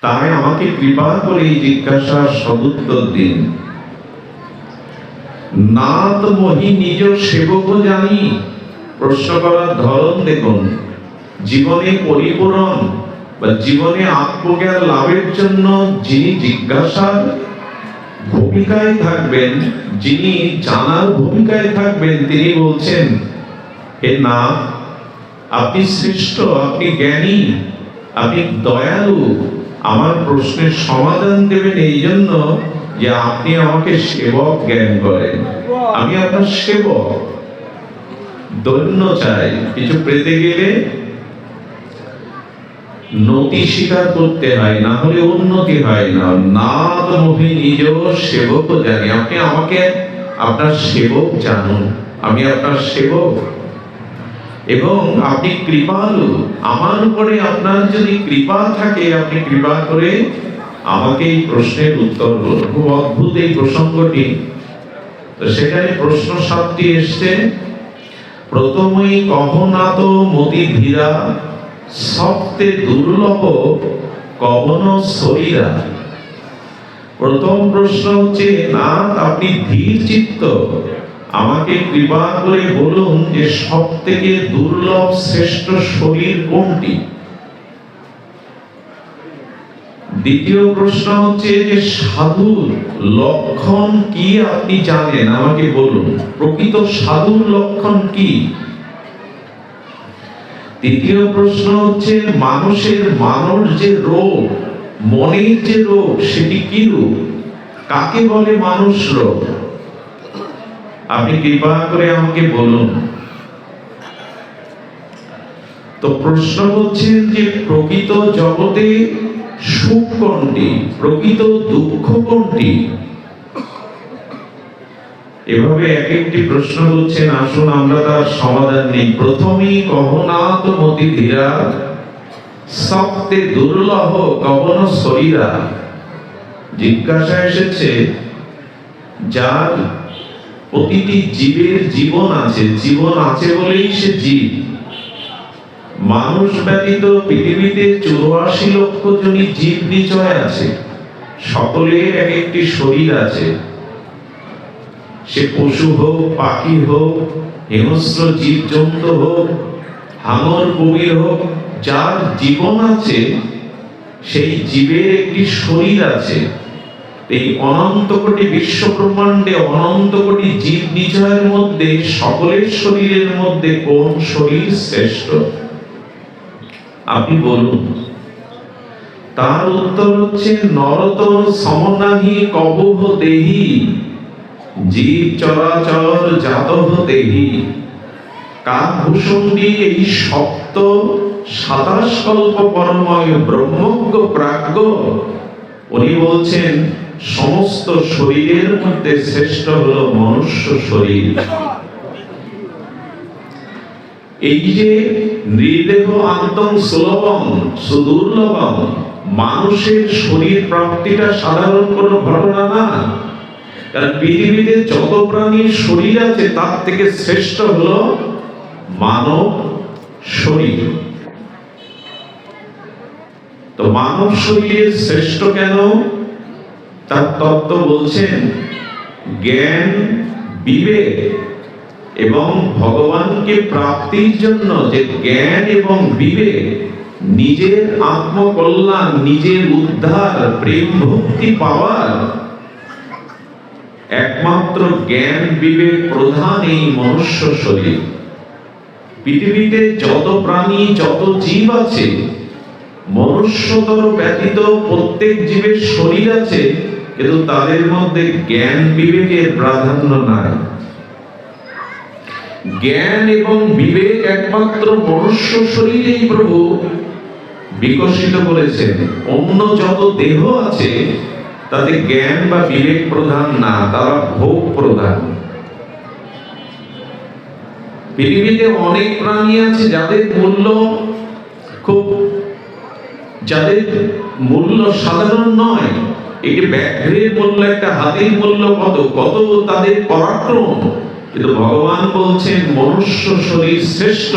তাই আমাকে কৃপা করে এই জিজ্ঞাসার সদুত্তর দিন। নাথ মহি নিজ সেবক জানি। প্রশ্ন করার ধরন দেখুন। জীবনে পরিপূরণ বা জীবনে আত্মজ্ঞান লাভের জন্য যিনি জিজ্ঞাসার ভূমিকায় থাকবেন, যিনি জানার ভূমিকায় থাকবেন, তিনি বলছেন, হে নাথ, আপনি শ্রেষ্ঠ, আপনি জ্ঞানী, আপনি দয়ালু। আমার প্রশ্নের সমাধান দেবেন এই জন্য যে আপনি আমাকে সেবক জ্ঞান করেন। আমি আপনার সেবক। দৈন্য চাই। কিছু পেতে গেলে নতি স্বীকার করতে হয়, না হলে উন্নতি হয় না। নাথ মহি নিজ সেবক জানি। আপনি আমাকে আপনার সেবক জানুন। আমি আপনার সেবক এবং আপনি কৃপালু। আমার উপরে আপনার যদি কৃপা থাকে, আপনি কৃপা করে আমাকে এই প্রশ্নের উত্তর বলুন। খুব অদ্ভুত এই প্রসঙ্গটি। তো সেখানে প্রশ্ন 7টি এসছে। প্রথমেই কহনাত মতি ধীরা, সপ্তে দুর্লভ কবন শরীরা। প্রথম প্রশ্ন হচ্ছে, নাথ আপনি ধীর চিত্ত, আমাকে কৃপা করে বলুন যে সব থেকে দুর্লভ শ্রেষ্ঠ শরীর কোনটি। দ্বিতীয় প্রশ্ন হচ্ছে যে সাধুর লক্ষণ কি আপনি জানেন, আমাকে বলুন। প্রকৃত সাধুর লক্ষণ কি। তৃতীয় প্রশ্ন হচ্ছে মানুষ যে রোগ, মনের যে রোগ, সেটি কি রোগ, কাকে বলে মানুষ রোগ, আপনি কৃপা করে আমাকে বলুন। তো প্রশ্ন হচ্ছে যে প্রকৃত জগতে সুখ কোনটি, প্রকৃত দুঃখ কোনটি। এভাবে এক একটি প্রশ্ন করছেন। আসুন আমরা তার সমাধান নিই। প্রথমেই কহনাত মতি ধীরা, সপ্তে দুর্লভ কবন শরীরা। জিজ্ঞাসা এসেছে, যার প্রতিটি জীবের জীবন আছে, জীবন আছে বলেই সে জীব। মানুষ ব্যতীত পৃথিবীতে 84 লক্ষ জনই জীব নিচয় আছে। সকলের এক একটি শরীর আছে। সে পশু হোক, পাখি হোক, হিংস্র জীব জন্তু হোক, হাঙর কুমির হোক, যার জীবন আছে সেই জীবের একটি শরীর আছে। এই অনন্ত কোটি বিশ্ব ব্রহ্মাণ্ডে অনন্ত কোটি জীব নিচয়ের মধ্যে সকলের শরীরের মধ্যে কোন শরীর শ্রেষ্ঠ, আপনি বলুন। তার উত্তর হচ্ছে, নরতর সমনাহি কবহ দেহি, জীব চরাচর জাতহ দেহি। কাকভূষণটি এই সপ্ত 27 কল্প পরময় ব্রহ্মজ্ঞ প্রাজ্ঞ, উনি বলছেন সমস্ত শরীরের মধ্যে শ্রেষ্ঠ হলো মনুষ্য শরীর। এই যে নৃদেহ আন্তং সুলভম সুদুর্লভম, মানুষের শরীর প্রাপ্তিটা সাধারণ কোনো ঘটনা না। কারণ পৃথিবীতে যত প্রাণীর শরীর আছে তার থেকে শ্রেষ্ঠ হলো মানব শরীর। তো মানব শরীরের শ্রেষ্ঠ কেন, তার তত্ত্ব বলছেন জ্ঞান, বিবেক এবং ভগবানকে প্রাপ্তির জন্য যে জ্ঞান এবং বিবেক, নিজের আত্মকল্যাণ, নিজের উদ্ধার, প্রেম ভক্তি পাওয়ার একমাত্র জ্ঞান বিবেক প্রধান এই মনুষ্য শরীর। পৃথিবীতে যত প্রাণী, যত জীব আছে, মনুষ্যতর ব্যতীত প্রত্যেক জীবের শরীর আছে, কিন্তু তাদের মধ্যে জ্ঞান বিবেকের প্রাধান্য নাই। জ্ঞান এবং বিবেক একমাত্র মনুষ্য শরীরেই প্রভু বিকশিত করেছেন। অন্য যত দেহ আছে তাতে জ্ঞান বা বিবেক প্রধান না, তারা ভোগ প্রধান। পৃথিবীতে অনেক প্রাণী আছে যাদের মূল্য সাধারণ নয়। একটি ব্যাঘ্রের মূল্য, একটা হাতির মূল্য কত তাদের পরাক্রম। কিন্তু ভগবান বলছেন মনুষ্য শরীর শ্রেষ্ঠ,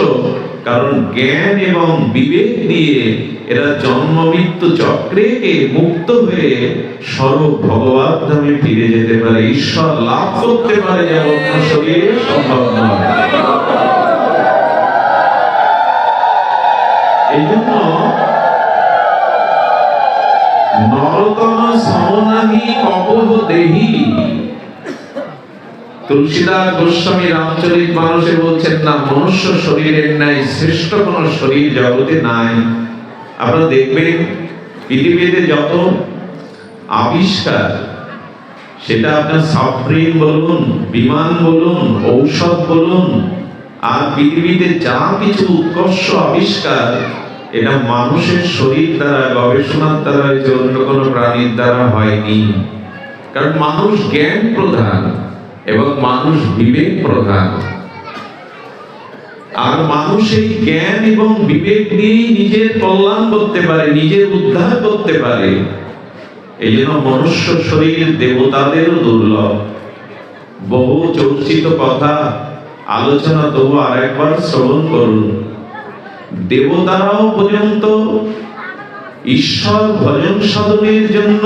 কারণ জ্ঞান এবং বিবেক দিয়ে এরা জন্ম মৃত্যু চক্রে মুক্ত হয়ে স্বরূপ ভগবত ধামে ফিরে যেতে পারে, ঈশ্বর লাভ করতে পারে, যা অন্য শরীরে সম্ভব নয়। এই জন্য নরতম সমনাহি কবহ দেহি, তুলসীদাস গোস্বামী রামচরিত মানসে বলছেন না, মনুষ্য শরীরের ন্যায় শ্রেষ্ঠ কোন শরীর জগতে নাই। আপনারা দেখবেন পৃথিবীতে যত আবিষ্কার, সেটা আপনার সাবমেরিন বলুন, বিমান বলুন, ঔষধ বলুন, আর পৃথিবীতে যা কিছু উৎকর্ষ আবিষ্কার, এটা মানুষের শরীর দ্বারা, গবেষণার দ্বারা, অন্য কোনো প্রাণীর দ্বারা হয়নি। কারণ মানুষ জ্ঞান প্রধান এবং মানুষ বিবেক প্রধান, আর মানুষ এই জ্ঞান এবং বিবেক দিয়েই নিজের কল্যাণ করতে পারে, নিজের উদ্ধার করতে পারে। এই জন্য মনুষ্য শরীর দেবতাদেরও দুর্লভ। বহু চর্চিত কথা, আলোচনা তবু আরেকবার শ্রবণ করুন। দেবতারাও পর্যন্ত ঈশ্বর ভজন সাধনের জন্য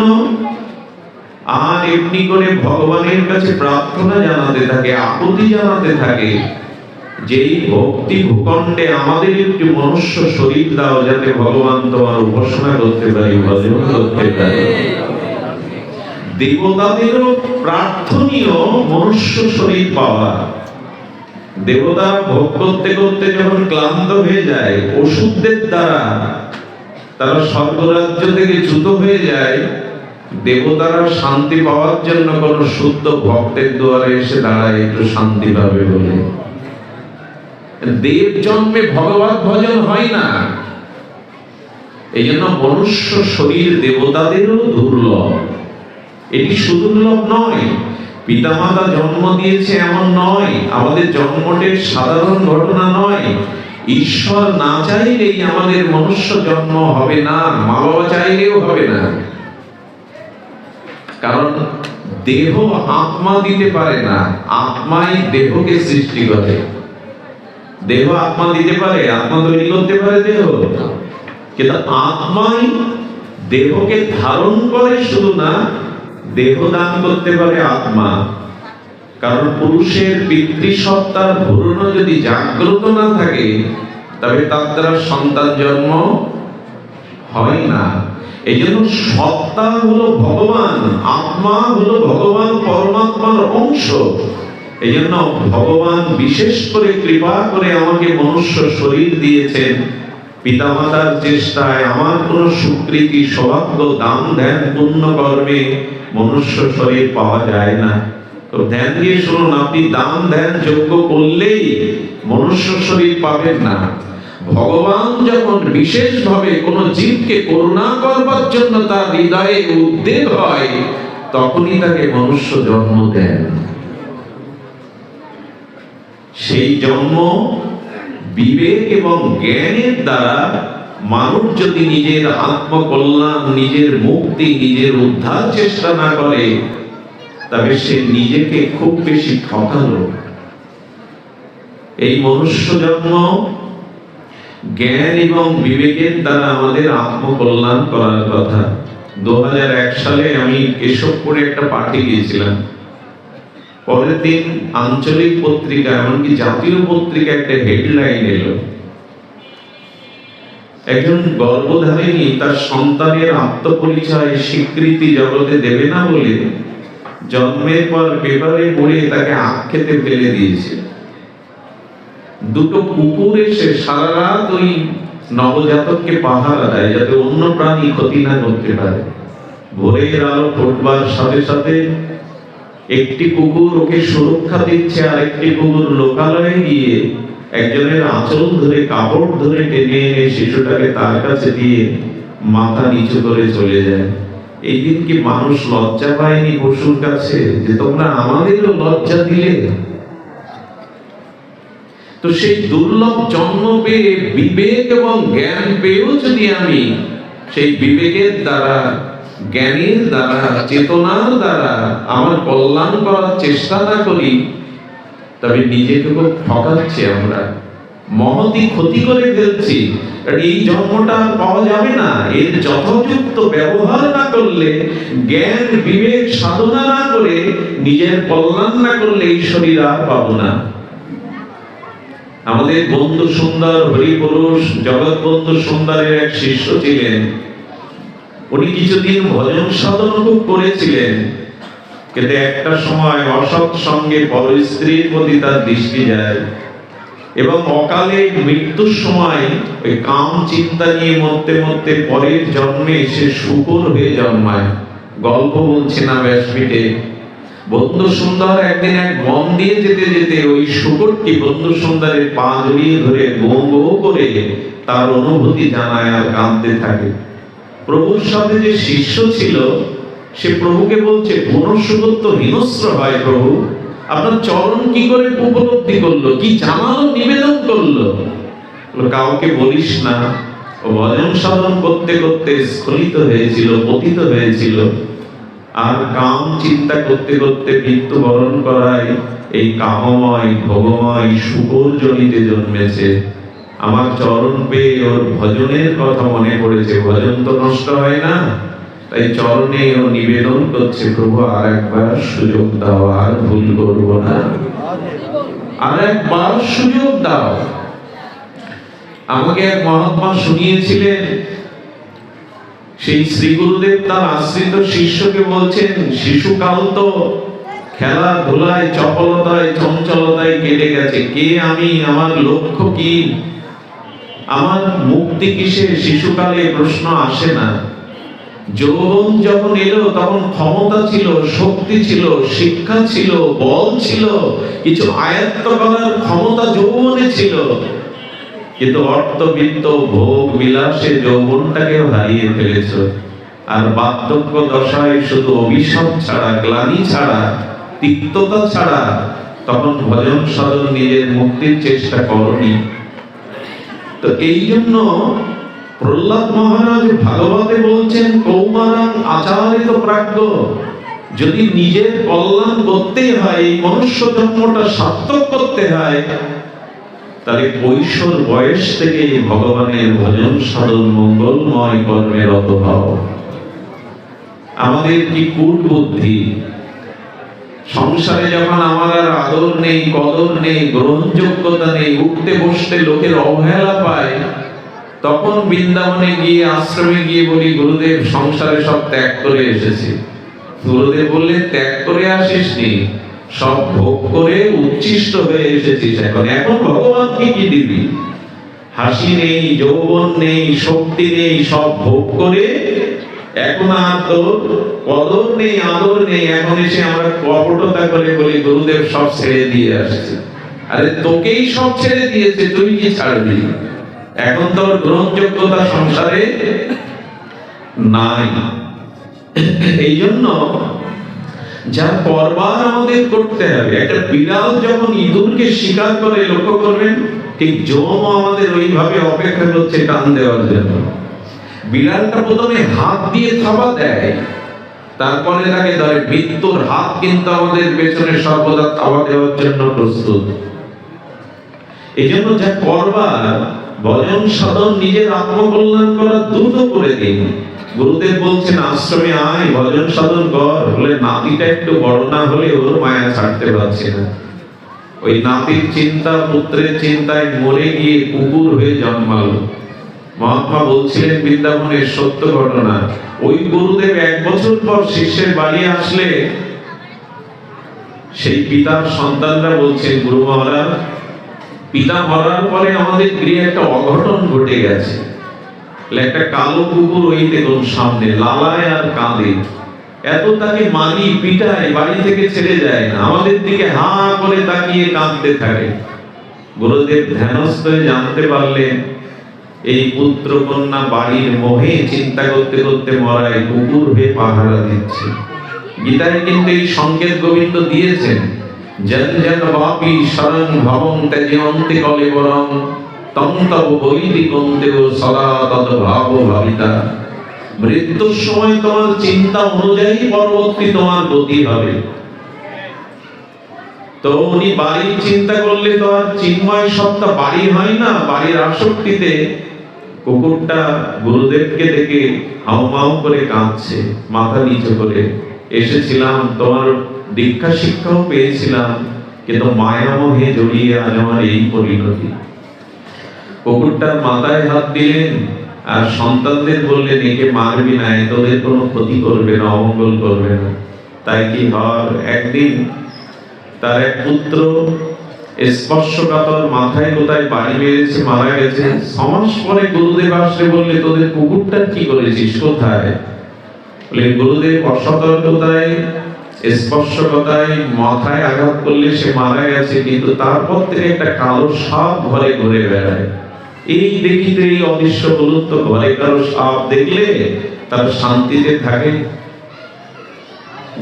আর এমনি করে ভগবানের কাছে প্রার্থনা জানাতে থাকে, আকুতি জানাতে থাকে, যেই ভক্তি ভূখণ্ডে আমাদের একটি মনুষ্য শরীর দাও, যাতে ভগবান তোমার উপাসনা করতে পারি, ভজন করতে পারি। দেবতাদেরও প্রার্থনীয় মনুষ্য শরীর পাওয়া। দেবতা ভোগ করতে করতে যখন ক্লান্ত হয়ে যায়, ওষুধদের দ্বারা তারা স্বর্গরাজ্য থেকে চ্যুত হয়ে যায়, দেবতারা শান্তি পাওয়ার জন্য কোন শুদ্ধ ভক্তের দুয়ারে এসে দাঁড়ায়, একটু শান্তি পাবে বলে। দেব জন্মে ভগবত ভজন হয় না। এই জন্য মনুষ্য শরীর দেবতাদেরও দুর্লভ। এটি সুদুর্লভ নয়, পিতামাতা জন্ম দিয়েছে এমন নয়, আমাদের জন্মটা সাধারণ ঘটনা নয়। ঈশ্বর না চাইলেই আমাদের মনুষ্য জন্ম হবে না, মা বাবা চাইলেও হবে না। কারণ দেহ আত্মা দিতে পারে না, আত্মাই দেহকে সৃষ্টি করে। দেহ আত্মা দিতে পারে, আত্মা তৈরি করতে পারে দেহ, কিন্তু আত্মাই দেহকে ধারণ করে, শুধু না দেহ দান করতে পারে আত্মা। কারণ পুরুষের পিতৃসত্তার ভ্রূণ যদি জাগ্রত না থাকে, তবে তার দ্বারা সন্তান জন্ম হয় না। এই জন্য সত্তা হলো ভগবান, আত্মা হলো ভগবান পরমাত্মার অংশ। এই জন্য ভগবান বিশেষ করে কৃপা করে আমাকে মনুষ্য শরীর দিয়েছেন। পিতামাতার চেষ্টায় আমার কোন স্বীকৃতি, সৌভাগ্য, দান ধ্যান, পুণ্য কর্মে মনুষ্য শরীর পাওয়া যায় না। তো ধ্যান দিয়ে শুনুন, আপনি দান ধ্যান যজ্ঞ করলেই মনুষ্য শরীর পাবেন না। ভগবান যখন বিশেষভাবে কোন জীবকে করুণা করবার জন্য তার হৃদয়ে উদ্বেগ হয়, তখনই তাকে মনুষ্য জন্ম দেন। সেই জন্ম বিবেক এবং জ্ঞানের দ্বারা মানুষ যদি নিজের আত্মকল্যাণ, নিজের মুক্তি, নিজের উদ্ধার চেষ্টা না করে, তবে সে নিজেকে খুব বেশি ঠকালো। এই মনুষ্য জন্ম জ্ঞান এবং বিবেকের দ্বারা আমাদের আত্মকল্যাণ করার কথা। 2001 সালে আমি কেশবপুরে একটা পার্টি গিয়েছিলাম। পরের দিন আঞ্চলিক পত্রিকা, এমনকি জাতীয় পত্রিকা একটা হেডলাইন এলো, একজন গর্ভধারিণী তার সন্তানের আত্মপরিচয় স্বীকৃতি জগতে দেবে না বলে জন্মের পর পেপারে পড়ে তাকে আক্ষেপে ফেলে দিয়েছে। দুটো কুকুর এসে সারা রাত ওই নবজাতককে পাহারা দেয়, যাতে অন্য প্রাণী ক্ষতি না করতে পারে। ভোরের আলো ফুটবার সাথে সাথে একটি কুকুর ওকে সুরক্ষা দিচ্ছে, আর একটি কুকুর লোকালয়ে গিয়ে একজনের আঁচল ধরে, কাপড় ধরে টেনে এনে শিশুটাকে তার কাছে দিয়ে মাথা নিচু করে চলে যায়। এই দিন কি মানুষ লজ্জা পায়নি পশুর কাছে, যে তোমরা আমাদেরও লজ্জা দিলে? তো সেই দুর্লভ জন্ম পেয়ে, বিবেক এবং জ্ঞান পেয়েও যদি আমি সেই বিবেকের দ্বারা, জ্ঞানের দ্বারা, চেতনার দ্বারা আমার কল্যাণ করার চেষ্টা না করি, তবে নিজেকে খুব ঠকাচ্ছি আমরা। মহতি ক্ষতি করে ফেলছি, এই জন্মটা পাওয়া যাবে না। এর যথোপযুক্ত ব্যবহার না করলে, জ্ঞান বিবেক সাধনা না করে, নিজের কল্যাণ না করলে এই শরীর আর পাবো না। আমাদের বন্ধু সুন্দর হরিপুরুষ জগৎ বন্ধু সুন্দরের এক শিষ্য ছিলেন। উনি কিছুদিন ভজন সাধন খুব করেছিলেন, কিন্তু একটা সময় অসৎ সঙ্গে পর স্ত্রীর প্রতি তার দৃষ্টি যায় এবং অকালে মৃত্যুর সময় ওই কাম চিন্তা নিয়ে মরতে মরতে পরের জন্মে সে শূকর হয়ে জন্মায়। গল্প বলছে না ব্যাসপীঠে। বন্ধু সুন্দর একদিন এক বন দিয়ে যেতে যেতে ওই শূকরটি বন্ধু সুন্দরের পা জড়িয়ে ধরে গো গো করে তার অনুভূতি জানায় আর কাঁদতে থাকে। প্রভুর সাথে যে শিষ্য ছিল সে প্রভুকে বলছে, মনুষ্যত্ব তো হিংস্র হয় প্রভু, আপনার চরণ কি করে উপলব্ধি করলো, কি জানালো, নিবেদন করলো? কাউকে বলিস না, ও ভজন সাধন করতে করতে স্খলিত হয়েছিল, পতিত হয়েছিল, আর কাম চিন্তা করতে করতে মৃত্যুবরণ করায় এই কামময় ভোগময় শূকর জনিতে জন্মেছে। আমার চরণ পেয়ে ওর ভজনের কথা মনে পড়েছে, ভজন তো নষ্ট হয় না, তাই চরণে ও নিবেদন করছে, প্রভু আর একবার সুযোগ দাও, আর ভুল করব না, আর একবার সুযোগ দাও। আমাকে এক মহাত্মা শুনিয়েছিলেন, সেই শ্রী গুরুদেব তার আশ্রিত শিষ্যকে বলছেন, শিশুকাল তো খেলাধুলায় চপলতায় চঞ্চলতায় কেটে গেছে, কে আমি, আমার লক্ষ্য কি, আমার মুক্তি কিসে, শিশুকালে প্রশ্ন আসে না। যৌবন যখন এলো তখন ক্ষমতা ছিল, শক্তি ছিল, শিক্ষা ছিল, বল ছিল, কিছু আয়ত্ত করার ক্ষমতা যৌবনে ছিল, কিন্তু অর্থবিত্ত ভোগ বিলাসে যৌবনটাকে হারিয়ে ফেলেছ। আর বার্ধক্য দশায় শুধু অভিশাপ ছাড়া, গ্লানি ছাড়া, তিক্ততা ছাড়া তখন ভজন সাধন নিজের মুক্তির চেষ্টা করনি। তো এই জন্য প্রহ্লাদ মহারাজ ভাগবতে বলছেন, কৌমারং আচারিত প্রাজ্ঞ, যদি নিজের কল্যাণ করতে হয়, এই মনুষ্য জন্মটা সার্থক করতে হয়, তাহলে কৈশোর বয়স থেকে ভগবানের ভজন সাধন মঙ্গলময় কর্মে রত হও। আমাদের কি কূট বুদ্ধি! সংসারে যখন আমার আর আদর নেই, কদর নেই, গ্রহণযোগ্যতা নেই, উঠতে বসতে লোকের অবহেলা পায়, তখন বৃন্দাবনে গিয়ে, আশ্রমে গিয়ে বলি, গুরুদেব সংসারে সব ত্যাগ করে এসেছি। গুরুদেব বললেন, ত্যাগ করে আসিসনি, সব ভোগ করে উচ্ছিষ্ট হয়ে এসেছিস। এখন ভগবানকে কি দিবি? হাসি নেই, যৌবন নেই, শক্তি নেই, সব ভোগ করে এখন আর তোর কদর নেই, আদর নেই। এখন এসে আমরা কপটতা করে বলি, গুরুদেব সব ছেড়ে দিয়ে আসছে। আরে তোকেই সব ছেড়ে দিয়েছে, তুই কি ছাড়বি? এখন তোর গ্রহণযোগ্যতা সংসারে নাই। এই জন্য যা করবার আমাদের করতে হবে। একটা বিড়াল যখন ইঁদুরকে শিকার করে, লক্ষ্য করবেন, ঠিক যম আমাদের ওইভাবে অপেক্ষা করছে টান দেওয়ার জন্য। বিড়ালটা প্রথমে হাত দিয়ে থাবা দেয়, তারপরে তাকে ধরে। মৃত্যুর হাত কিন্তু আমাদের পেছনে সর্বদা থাবা দেওয়ার জন্য প্রস্তুত। এই জন্য যা করবার, ভজন সাধন, নিজের আত্মকল্যাণ করা দ্রুত করে দিন। গুরুদেব বলছেন, আশ্রমে আয়, ভজন সাধন কর। বলে নাতিটা একটু বড় না হলে ওর মায়া ছাড়তে পারছে না। ওই নাতির চিন্তা, পুত্রের চিন্তায় মরে গিয়ে কুকুর হয়ে জন্মালো। মহাত্মা বলছিলেন বৃন্দাবনের সত্য ঘটনা। ওই গুরুদেব 1 বছর পর শিষ্যের বাড়ি আসলে সেই পিতার সন্তানরা বলছেন, গুরু মহারাজ, পিতা মরার পরে আমাদের গৃহে একটা অঘটন ঘটে গেছে। একটা কালো কুকুর ওই দেখুন সামনে লালায় আর কাঁদে, এত তাকে মানি, পিটায়, বাড়ি থেকে ছেড়ে যায় না, আমাদের দিকে হা করে তাকিয়ে কাঁদতে থাকে। গুরুদেব ধ্যানস্থ হয়ে জানতে পারলেন এই পুত্র কন্যা বাড়ির মোহে চিন্তা করতে করতে মরায় কুকুর হয়ে পাহারা দিচ্ছে। গীতায় কিন্তু এই সংকেত গোবিন্দ দিয়েছেন, জন জন বাপি শরণ ভবং তেজন্তি কলেবরং তং তব বৈদিকন্তেও সদা তদ ভাব ভাবিতা। মৃত্যুর সময় তোমার চিন্তা অনুযায়ী পরবর্তী তোমার গতি হবে। তো তো উনি বাড়ির চিন্তা করলে তো আর চিন্ময় সত্তা বাড়ি হয় না, বাড়ির আসক্তিতে কুকুরটা গুরুদেবকে দেখে হাউমাউ করে কাঁদছে, মাথা নিচু করে। এসেছিলাম, তোমার দীক্ষা শিক্ষাও পেয়েছিলাম, কিন্তু মায়ামোহে জড়িয়ে আজ আমার এই পরিণতি। কুকুরটার মাথায় হাত দিলেন আর সন্তানদের বললেন, একে মারবি না, তোদের কোনো ক্ষতি করবে না, অমঙ্গল করবে না। তাই কি হয়, একদিন তার এক পুত্র স্পর্শকাতর মাথায় কোথায় বাড়ি মেরেছে, মারা গেছে। সমাজ পরে গুরুদেব আসলে বললে, তোদের কুকুরটা কি করেছিস, কোথায়? বলে, গুরুদেব অসতর্কতায় স্পর্শকতায় মাথায় আঘাত করলে সে মারা গেছে, কিন্তু তারপর থেকে একটা কালো সাপ ঘরে ঘুরে বেড়ায়। এই দেখিতে এই অদৃশ্য বলুন তো, ঘরে কারো সাপ দেখলে তার শান্তিতে থাকে?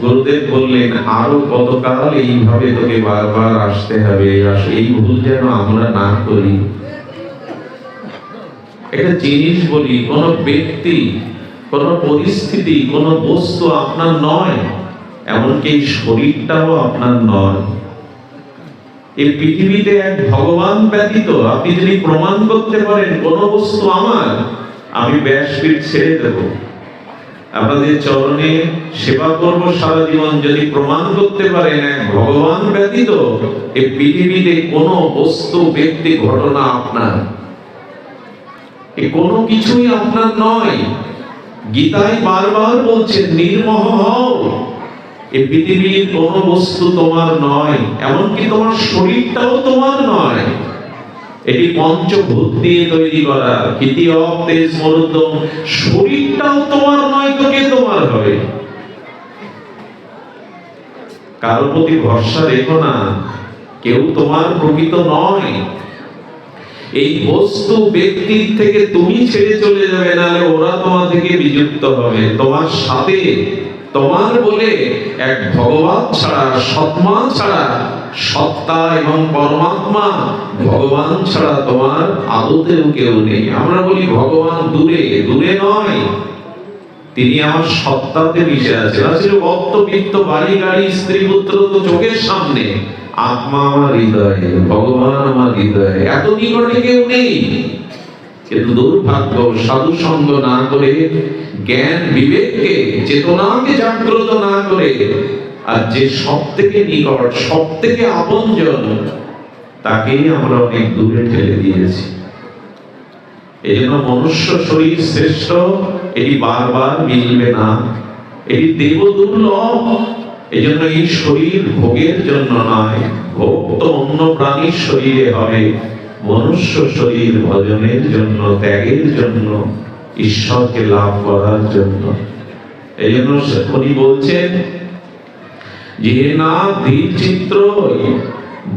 গুরুদেব বললেন, আরো কতকাল এইভাবে তোকে বারবার আসতে হবে, এই ভুল যেন আমরা না করি। একটা জিনিস বলি, কোন ব্যক্তি, কোন পরিস্থিতি, কোন বস্তু আপনার নয়, এমনকি এই শরীরটাও আপনার নয়। এই পৃথিবীতে এক ভগবান ব্যতীত আপনি যদি প্রমাণ করতে পারেন কোন বস্তু আমার, আমি ব্যাসপীঠ ছেড়ে দেব, আপনাদের চরণে সেবা করব সারা জীবন। যদি প্রমাণ করতে পারেন এক ভগবান ব্যতীত এই পৃথিবীতে কোন বস্তু, ব্যক্তি, ঘটনা আপনার, এই কোনো কিছুই আপনার নয়। গীতায় বারবার বলছেন, নির্মোহ হও, এই পৃথিবীর কোন বস্তু তোমার নয়, এমনকি তোমার শরীরটাও তোমার নয়। এটি পঞ্চভূত দিয়ে তৈরি করা, ইতি অপ তেজ মরুদ্যম, শরীরটাও তোমার নয়, তো কে তোমার হবে? কারো প্রতি ভরসা রেখো না, কেউ তোমার প্রকৃত নয়। এই বস্তু ব্যক্তির থেকে তুমি ছেড়ে চলে যাবে, নাহলে ওরা তোমার থেকে বিযুক্ত হবে। তোমার সাথে তোমার বলে এক ভগবান ছাড়া, সত্মা ছাড়া, সত্তা এবং পরমাত্মা, ভগবান ছাড়া তোমার আদতেও কেউ নেই। আমরা বলি ভগবান দূরে, দূরে নয়, তিনি আমার সত্তাতে মিশে আছেন। আসলে অর্থ, বিত্ত, বাড়ি, গাড়ি, স্ত্রী, পুত্র তো চোখের সামনে, আত্মা আমার হৃদয়ে, ভগবান আমার হৃদয়ে, এত নিকটে কেউ নেই। কিন্তু দুর্ভাগ্য, সাধু সঙ্গ না করে, জ্ঞান বিবেককে, চেতনাকে জাগ্রত না করে, আর যে সব থেকে নিকট, সব থেকে আপনজন, তাকেই আমরা অনেক দূরে ঠেলে দিয়েছি। এই জন্য মনুষ্য শরীর শ্রেষ্ঠ, এটি বারবার মিলবে না, এটি দেব দুর্লভ। এই জন্য এই শরীর ভোগের জন্য নয়, ভোগ তো অন্য প্রাণীর শরীরে হবে, মনুষ্য শরীর ভজনের জন্য, ত্যাগের জন্য, ঈশ্বরকে লাভ করার জন্য। এই জন্য উনি বলছেন যে না ধীর চিত্র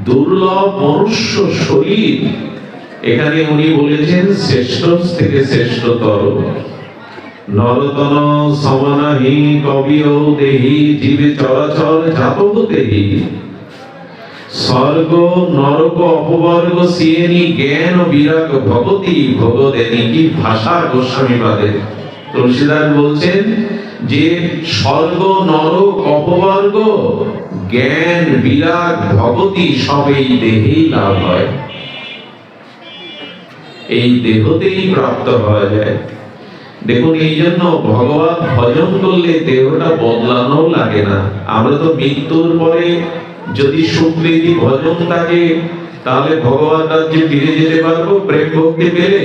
দুর্লভ মনুষ্য শরীর, এখানে উনি বলেছেন শ্রেষ্ঠ থেকে শ্রেষ্ঠতর। নরতন সমানাহি কবিও দেহি, জীবে চরাচর জাতক দেহি, স্বর্গ নরক অপবর্গ সিয়েনি, জ্ঞান ও বিরাগ ভগতি ভগদেনি। কি ভাষা গোস্বামী বাদে! তুলসীদাস বলছেন যে স্বর্গ, নরক, অপবর্গ, জ্ঞান, বিরাগ, ভগতি সব এই দেহেই লাভ হয়, এই দেহতেই প্রাপ্ত হওয়া যায়। দেখুন, এই জন্য ভগবান ভজন করলে দেহটা বদলানো লাগে না। আমরা তো মৃত্যুর পরে যদি সুপ্রীতি ভজন থাকে, তাহলে ভগবান রাজ্যে ফিরে যেতে পারবো প্রেম ভক্তি পেলে।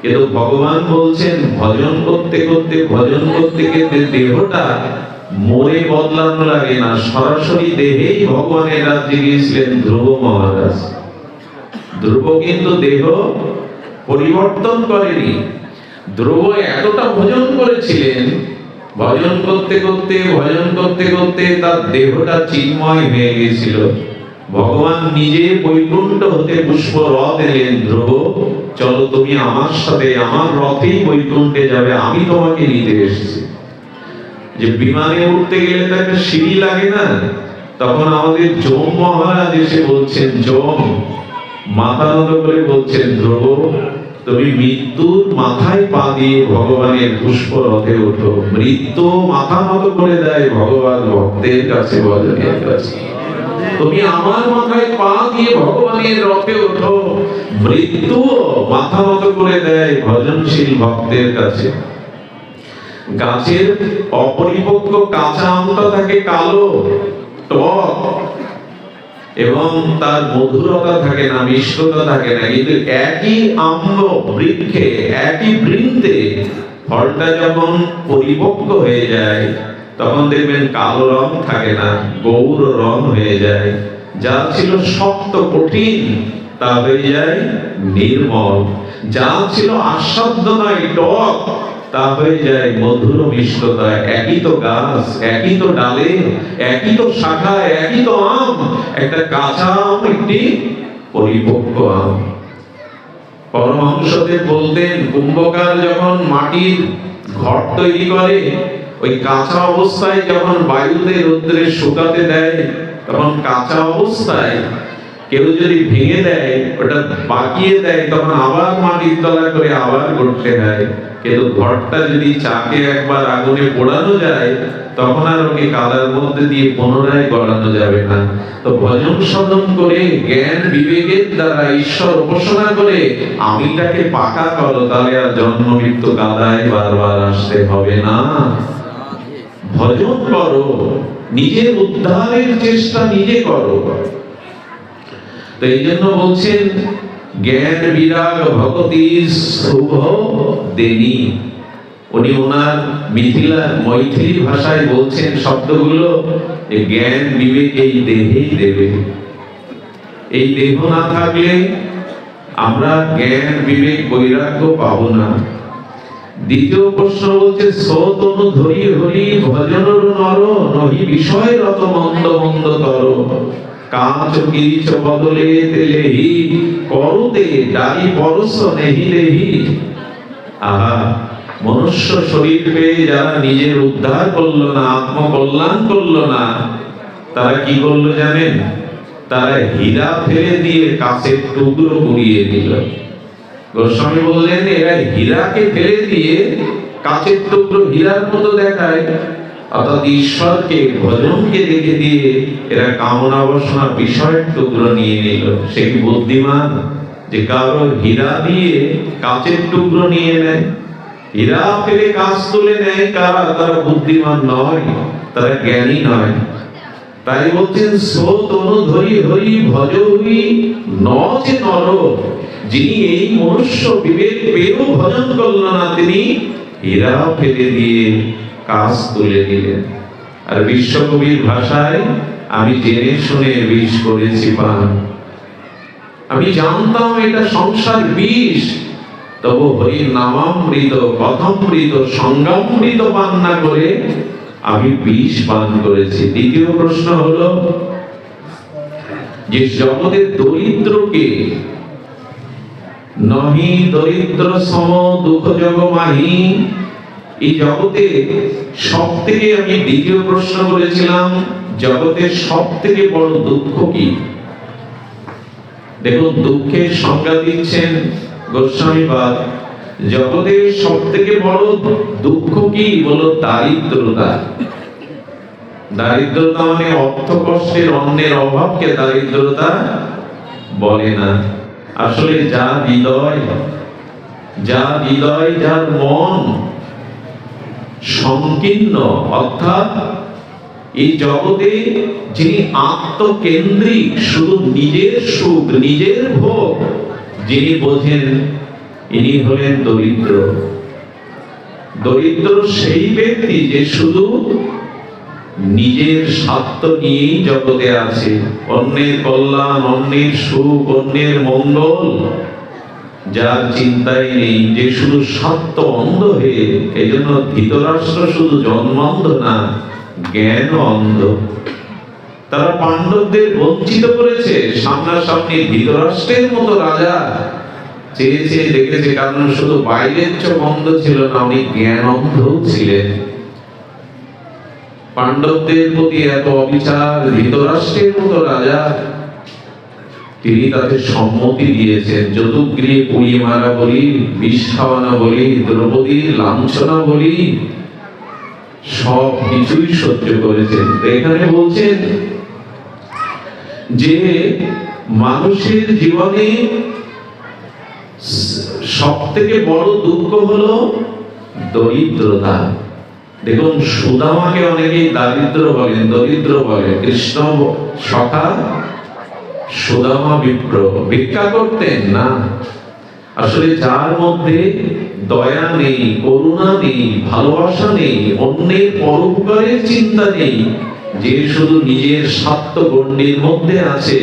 কিন্তু ভগবান বলছেন ভজন করতে করতে, ভজন করতে করতে দেহটা মরে বদলানো লাগে না, সরাসরি দেহেই ভগবানের রাজ্যে গিয়েছিলেন ধ্রুব মহারাজ। ধ্রুব কিন্তু দেহ পরিবর্তন করেনি। ধ্রুব এতটা ভজন করেছিলেন, ভজন করতে করতে, ভজন করতে করতে তার দেহটা চিন্ময় হয়ে গিয়েছিল। ভগবান নিজে বৈকুণ্ঠ হতে পুষ্প রথ এলেন, ধ্রুব চলো তুমি আমার সাথে, আমার রথেই বৈকুণ্ঠে যাবে, আমি তোমাকে নিতে এসেছি। যে বিমানে উঠতে গেলে তো একটা সিঁড়ি লাগে না, তখন আমাদের যম মহারাজ এসে বলছেন, যম মাথা নত করে বলছেন, ধ্রুব তুমি মৃত্যুর মাথায় পা দিয়ে ভগবানের পুষ্প রথে ওঠো। মৃত্যু মাথা নত করে দেয় ভগবান ভক্তের কাছে, ভজনের কাছে। তুমি আমার মাথায় পা দিয়ে ভগবানের রথে ওঠো। মৃত্যুও মাথা নত করে দেয় ভজনশীল ভক্তের কাছে। গাছের অপরিপক্ক কাঁচা আমটা থাকে কালো, টক, এবং তার মধুরতা থাকে না, মিষ্টতা থাকে না। কিন্তু একই আম্র বৃক্ষে, একই বৃন্তে ফলটা যখন পরিপক্ক হয়ে যায়, তখন দেখবেন কালো রং থাকে না, গৌর রং হয়ে যায়। যা ছিল শক্ত কঠিন তা হয়ে যায় নির্মল। যা ছিল আস্বাদ্য নয়, টক, তা হয়ে যায় মধুর মিষ্টতা। একই তো গাছ, একই তো ডালে, একই তো শাখায়, একই তো আম। একটা কাঁচা আম, একটি পরিপক্ক আম। পরমহংসদেব বলতেন, কুম্ভকার যখন মাটির ঘর তৈরি করে, ওই কাঁচা অবস্থায় যখন বায়ুতে রৌদ্রে শুকাতে দেয়, তখন কাঁচা অবস্থায় কেউ যদি ভেঙে দেয়, ওটা পাকিয়ে দেয়, তখন আবার মাটির তলা করে আবার করতে হয়। কিন্তু ঘরটা যদি চাকে একবার আগুনে পোড়ানো যায়, তখন আর ওকে কাদার মধ্যে দিয়ে পুনরায় গড়ানো যাবে না। তো ভজন সাধন করে, জ্ঞান বিবেকের দ্বারা ঈশ্বর উপাসনা করে আমিটাকে পাকা করো, তাহলে আর জন্ম মৃত্যু কাদায় বারবার আসতে হবে না। ভজন করো, নিজের উদ্ধারের চেষ্টা নিজে করো। তো এই জন্য বলছেন, জ্ঞান বিরাগ ভক্তি শুভ দেনি। উনি ওনার মৈথিলি ভাষায় বলছেন শব্দগুলো, জ্ঞান বিবেক এই দেহেই দেবে। এই দেহ না থাকলে আমরা জ্ঞান বিবেক বৈরাগ্য পাবো না। দ্বিতীয় প্রশ্ন বলছে, সতনু ধরি হরি ভজনর নর নহি বিষয় রত মন্দ মন্দ তর। কাঁচ কিরিচ বদলে তেলেহি করতে ডালি পরশ নেহি দেহি। আহা, মনুষ্য শরীর পেয়ে যারা নিজের উদ্ধার করলো না, আত্মকল্যাণ করলো না, তারা কি করলো জানেন? তারা হীরা ফেলে দিয়ে কাঁচের টুকরো কুড়িয়ে দিল। গোস্বামী বললেন, এরা হীরাকে ফেলে দিয়ে কাঁচের টুকরো হীরার মতো দেখায়। অর্থাৎ ঈশ্বরকে, ভজনকে রেখে দিয়ে এরা কামনা বাসনা বিষয়ের টুকরো নিয়ে নিল। সে কি বুদ্ধিমান যে কারো হীরা দিয়ে কাঁচের টুকরো নিয়ে নেয়? হীরা ফেলে কাঁচ তুলে নেয় কারা? তারা বুদ্ধিমান নয়, তারা জ্ঞানী নয়। তাই বলছেন, সতনু ধরি হরি ভজ হরি ন যে নর। যিনি এই মনুষ্য বিবেক পেয়েও ভজন করল না, তিনি হীরা ফেলে দিয়ে কাজ তুলে দিলেন। আর বিশ্বকবির ভাষায়, আমি জেনে শুনে বিষ করেছি পান। আমি জানতাম এটা সংসার বিষ, তবু হরির নামামৃত, কথামৃত, সংজ্ঞামৃত পান না করে আমি বিষ পান করেছি। দ্বিতীয় প্রশ্ন হলো যে জগতের দরিদ্রকে নহি দরিদ্র সম দুঃখ জগ মাহি। এই জগতে সব থেকে, আমি দ্বিতীয় প্রশ্ন করেছিলাম, জগতের সব থেকে বড় দুঃখ কি? দেখুন, দুঃখের সংজ্ঞা দিচ্ছেন গোস্বামীপাদ। জগতের সব থেকে বড় দুঃখ কি? বলো দারিদ্রতা। দারিদ্রতা মানে অর্থ কষ্টের, অন্যের অভাবকে দারিদ্রতা বলে না। আসলে যার হৃদয়, যার মন সংকীর্ণ, অর্থাৎ এই জগতে যিনি আত্মকেন্দ্রিক, শুধু নিজের সুখ, নিজের ভোগ যিনি বোঝেন, ইনি হলেন দরিদ্র। দরিদ্র সেই ব্যক্তি যে শুধু নিজের স্বার্থ নিয়েই জগতে আছে। অন্যের কল্যাণ, অন্যের সুখ, অন্যের মঙ্গল যার চিন্তাই নেই, যে শুধু স্বার্থ অন্ধ হয়ে। এই জন্য ধৃতরাষ্ট্র শুধু জন্মান্ধ না, জ্ঞান অন্ধ। তারা পাণ্ডবদের বঞ্চিত করেছে। সামনাসামনি ধৃতরাষ্ট্রের মতো রাজা চেয়েছে, দেখেছে, কারণ শুধু বাইরের চোখ অন্ধ ছিল না, উনি জ্ঞান অন্ধ ছিলেন। পাণ্ডবদের প্রতি এত অবিচার, ধৃতরাষ্ট্রের মতো রাজা, তিনি তাদের সম্মতি দিয়েছেন। যদুগৃহে পুড়িয়ে মারা বলি, বিষ খাওয়ানো বলি, দ্রৌপদীর লাঞ্ছনা বলি, সব কিছুই সহ্য করেছেন। এখানে বলছেন যে মানুষের জীবনে সব থেকে বড় দুঃখ হলো দরিদ্রতা। দেখুন, সুদামাকে অনেকেই দারিদ্র বলেন, দরিদ্র বলে। কৃষ্ণ সখা সুদামা বিপ্র ভিক্ষা করতেন না। আসলে যার মধ্যে দয়া নেই, করুণা নেই, ভালোবাসা নেই, অন্যের পরোপকারের চিন্তা নেই, যে শুধু নিজের স্বার্থ গণ্ডির মধ্যে আছে,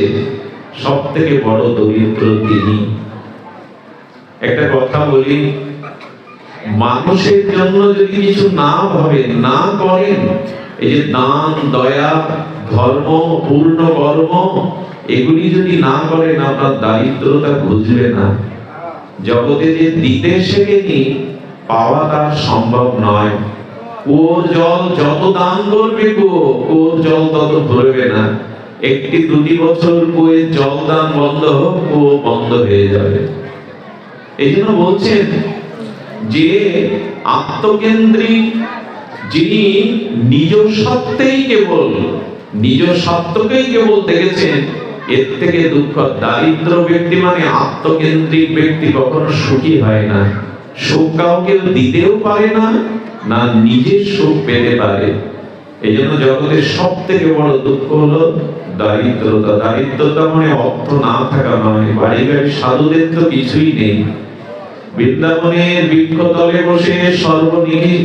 সব থেকে বড় দরিদ্র তিনি। একটা কথা বলি, মানুষের জন্য যদি কিছু না ভাবেন, না করেন, এই যে দান, দয়া, ধর্ম, পূর্ণ কর্ম, এগুলি যদি না করেন, আপনার দারিদ্রতা বুঝবে না। জগতে যে দিতে শেখেনি, পাওয়া তার সম্ভব নয়। কুয়োর জল যত দান করবে, কুয়োর জল তত ভরবে না। একটি দুটি বছর কুয়োর জল দান বন্ধ হোক, কুয়ো বন্ধ হয়ে যাবে। এই জন্য বলছেন যে আত্মকেন্দ্রিক, যিনি নিজ সত্ত্বেই কেবল, নিজ সত্যকেই কেবল দেখেছেন, এর থেকে দুঃখ। দারিদ্র ব্যক্তি মানে আত্মকেন্দ্রিক ব্যক্তি কখনো সুখী হয় না। সুখ কাউকে দিতেও পারে না, না নিজের সুখ পেতে পারে। এই জন্য জগতের সব থেকে বড় দুঃখ হলো দারিদ্রতা। দারিদ্রতা মানে অর্থ না থাকা নয়। বাড়ি গাড়ি সাধুদের তো কিছুই নেই। বৃন্দাবনের বৃক্ষতলে বসে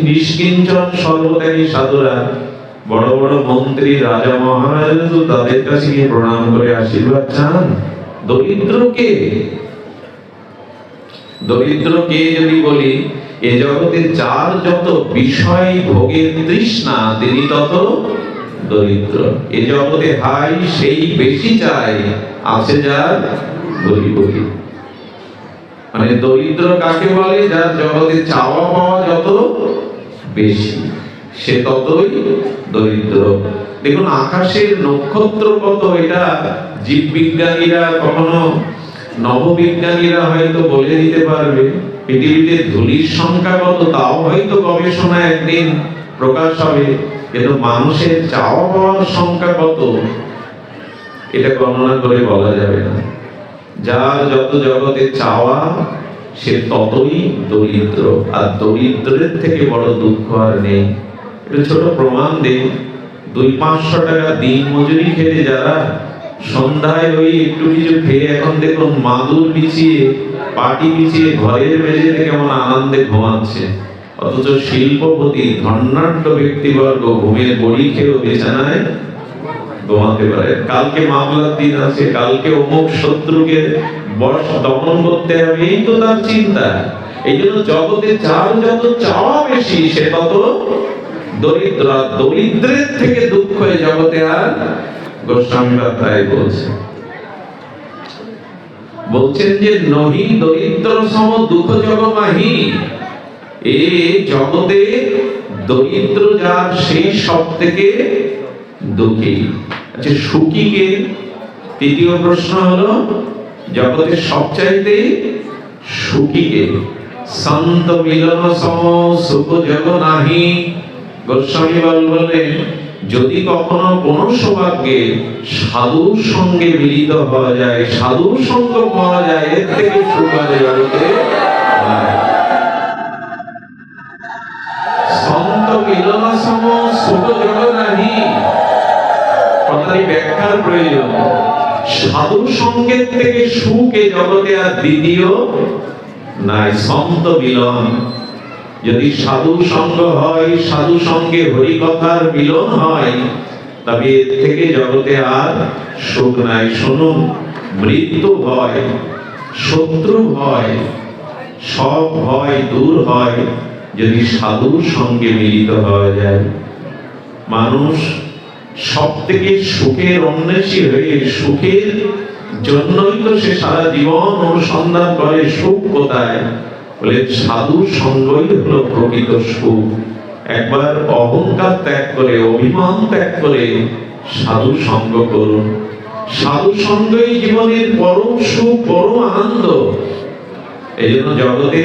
নিষ্কিঞ্চন সর্বত্যাগী সাধুরা, বড় বড় মন্ত্রী, রাজা, মহারাজ তো তাদের কাছে গিয়ে প্রণাম করে আশীর্বাদ চান। দরিদ্রকে যদি বলি, এ জগতে যার যত বিষয় ভোগের তৃষ্ণা, তিনি তত দরিদ্র। এ জগতে হাই সেই বেশি চাই, আছে যার বলি বলি। মানে দরিদ্র কাকে বলে? যার জগতে চাওয়া পাওয়া যত বেশি, সে ততই দরিদ্র। দেখুন, আকাশের নক্ষত্র কত, এটা জীববিজ্ঞানীরা, কখনো নববিজ্ঞানীরা হয়তো বলে দিতে পারবে। পৃথিবীতে ধূলির সংখ্যা কত, তাও হয়তো গবেষণায় একদিন প্রকাশ হবে। কিন্তু মানুষের চাওয়া পাওয়ার সংখ্যা কত, এটা গণনা করে বলা যাবে না। যার যত জগতে চাওয়া, সে ততই দরিদ্র। আর দরিদ্রের থেকে বড় দুঃখ আর নেই। এটা ছোট প্রমাণ দেই। 200-500 টাকা দিন মজুরি খেলে যারা সন্ধ্যায় ওই একটু কিছু খেয়ে, এখন দেখুন মাদুর বিছিয়ে, পাটি বিছিয়ে ঘরের মেঝেতে কেমন আনন্দে ঘুমাচ্ছে। অথচ শিল্পপতি, ধনাঢ্য ব্যক্তিবর্গ ঘুমের বড়ি খেয়েও বিছানায় ঘুমাতে পারে। কালকে মামলার দিন আছে, কালকে অমুক শত্রুকে দমন করতে হবে, এই তো তার চিন্তা। এই জন্য জগতে যার যত চাওয়া বেশি, সে তত দরিদ্র। দরিদ্রের থেকে দুঃখ এই জগতে আর গোস্বামী তাই বলছেন যে নহি দরিদ্র সম দুঃখ জগ মাহি। এই জগতে দরিদ্র যার, সেই সব থেকে দুঃখী। আচ্ছা, সুখী কে? তৃতীয় প্রশ্ন হলো, জগতের সবচাইতে সুখী কে? সন্ত মিলন সম সুখ জগ নাহি। গোস্বামী বলেন, যদি কখনো কোন সৌভাগ্যে সাধুর সঙ্গে মিলিত হওয়া যায়, সাধুর সঙ্গ পাওয়া যায়, এর থেকে সুখ আর জগতে নাই। সন্ত মিলন সম সুখ জগ নাহি, কথাটি ব্যাখ্যার প্রয়োজন। সাধুর সঙ্গের থেকে সুখ এই জগতে আর দ্বিতীয় নাই। সন্ত মিলন, যদি সাধু সঙ্গ হয়, সাধু সঙ্গে হরি কথার মিলন হয়, তবে এর থেকে জগতে আর সুখ নাই। শুনুন, মৃত্যু ভয়, শত্রু ভয়, সব ভয় দূর হয় যদি সাধুর সঙ্গে মিলিত হওয়া যায়। মানুষ সব থেকে সুখের অন্বেষী হয়ে, সুখের জন্যই তো সে সারা জীবন অনুসন্ধান করে, সুখ কোথায়? বলে সাধুর সঙ্গই হলো প্রকৃত সুখ। একবার অহংকার ত্যাগ করে, অভিমান ত্যাগ করে সাধু সঙ্গ করুন। সাধু সঙ্গই জীবনের পরম সুখ, পরম আনন্দ। এই জন্য জগতে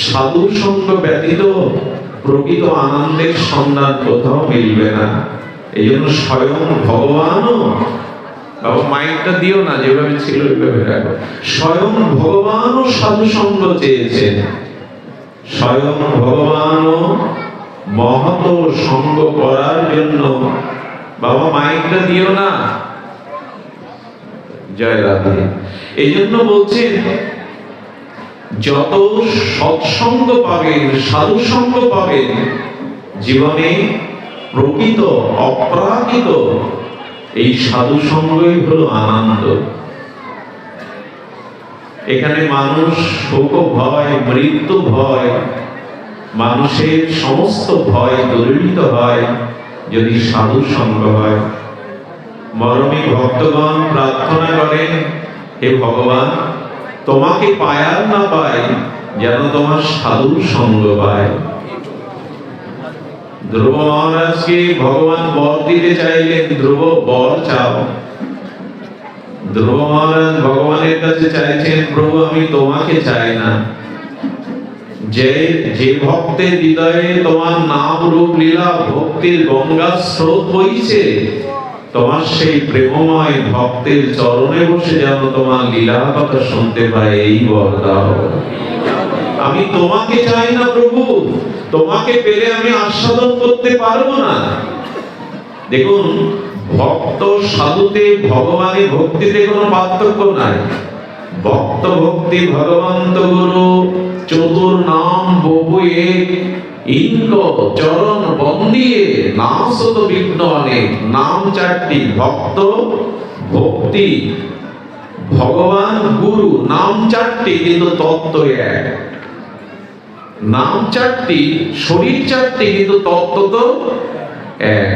সাধু সঙ্গ ব্যতীত প্রকৃত আনন্দের সন্ধান কোথাও মিলবে না। এই জন্য স্বয়ং ভগবানও বাবা মাইকটা দিও না, যেভাবে ছিল ওইভাবে রাখো। স্বয়ং ভগবানও সাধু সঙ্গ চেয়েছেন, স্বয়ং ভগবানও মহৎ সঙ্গ করার জন্য। বাবা মাইকটা দিও না। জয় রাধে। এই জন্য বলছেন যত সৎসঙ্গ পাবেন, সাধু সঙ্গ পাবেন, জীবনে প্রকৃত অপ্রাকৃত এই সাধু সঙ্গই হলো আনন্দ। এখানে মানুষ শোক ভয়, মৃত্যু ভয়, মানুষের সমস্ত ভয় দূরীভূত হয় যদি সাধু সঙ্গ হয়। মরমী ভক্তগণ প্রার্থনা করেন, হে ভগবান, তোমাকে পায় আর না পায়, যেন তোমার সাধু সঙ্গ পায়। ধ্রুব মহারাজকে ভগবান বর দিতে চাইলেন, ধ্রুব বর চাও। ধ্রুব মহারাজ ভগবানের কাছে চাইছেন, প্রভু আমি তোমাকে চাই না, যে ভক্তের হৃদয়ে তোমার নাম রূপ লীলা ভক্তির গঙ্গা স্রোত বইছে, তোমার সেই প্রেমময় ভক্তের চরণে বসে যেন তোমার লীলা কথা শুনতে পাই, এই বর দাও। আমি তোমাকে চাই না প্রভু, তোমাকে পেলে আমি আস্বাদন করতে পারবো না। দেখুন, ভক্ত সাধুতে ভগবানের ভক্তিতে কোনো পার্থক্য নাই। ভক্ত ভক্তি ভগবন্ত গুরু চতুর নাম বহু এক, ইন্দ্র চরণ বন্দিয়ে নাশত বিঘ্ন অনেক। নাম চারটি, ভক্ত ভক্তি ভগবান গুরু, নাম চারটি কিন্তু তত্ত্ব এক। নাম চারটি, শরীর চারটি, কিন্তু তত্ত্ব তো এক।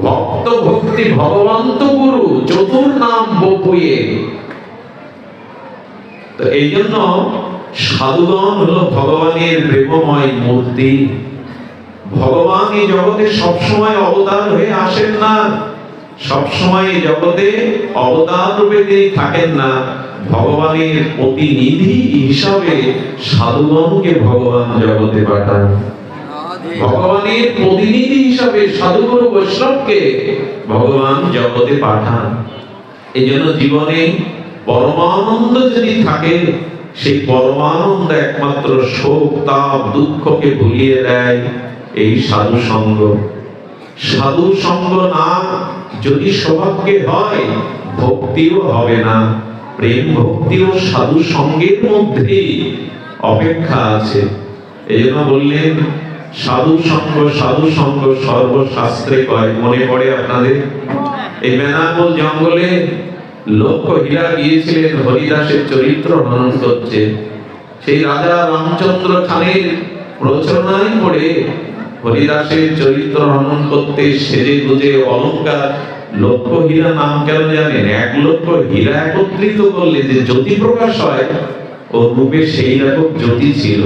ভক্ত ভক্তি ভগবন্ত গুরু চতুর নাম বপুয়ে। তো এই জন্য সাধুগণ হলো ভগবানের প্রেমময় মূর্তি। ভগবান এই জগতে সবসময় অবতার হয়ে আসেন না, সবসময় এই জগতে অবতার রূপে তিনি থাকেন না। ভগবানের প্রতিনিধি হিসাবে সাধুগণকে ভগবান জগতে পাঠান। ভগবানের প্রতিনিধি হিসাবে সাধুগুরু বৈষ্ণবকে ভগবান জগতে পাঠান। এই জন্য জীবনে পরমানন্দ যদি থাকে, সেই পরমানন্দ একমাত্র শোক তাপ দুঃখকে ভুলিয়ে দেয় এই সাধু সঙ্গ। সাধু সঙ্গ না যদি সৌভাগ্যে হয়, ভক্তিও হবে না। প্রেম ভক্তিও সাধু সঙ্গের মধ্যে অপেক্ষা আছে। এই জন্য বললেন সাধু সঙ্গ সর্বশাস্ত্রে কয়। মনে পড়ে আপনাদের এই বেনাপোল জঙ্গলে লক্ষ হীরা গিয়েছিলেন হরিদাসের চরিত্র হনন করছে। সেই রাজা রামচন্দ্র খানের প্রচলনায় পড়ে হরিদাসের চরিত্র হনন করতে সেজে গুজে অলঙ্কার। লক্ষ হীরা নাম কেন জানেন? 1 লক্ষ হীরা একত্রিত করলে যে জ্যোতি প্রকাশ হয়, ওর রূপে সেই রকম জ্যোতি ছিল।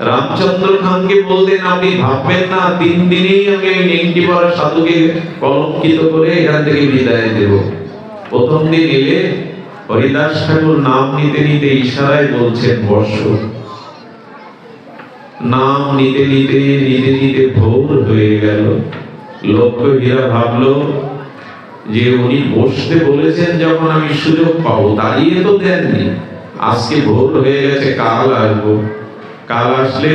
রামচন্দ্র খানকে বলতেন, আপনি ভাববেন না 3 দিনেই আমি ওই নেংটি পরা সাধুকে কলঙ্কিত করে এখান থেকে বিদায় দেব। প্রথম দিন এলে হরিদাস ঠাকুর নাম নিতে নিতে ইশারায় বলছেন বসো। নাম নিতে নিতে ভোর হয়ে গেল। লক্ষ্য হীরা ভাবলো যে উনি বসতে বলেছেন যখন আমি সুযোগ পাবো, দাঁড়িয়ে তো দেননি, আজকে ভোর হয়ে গেছে, কাল আসবো। কাল আসলে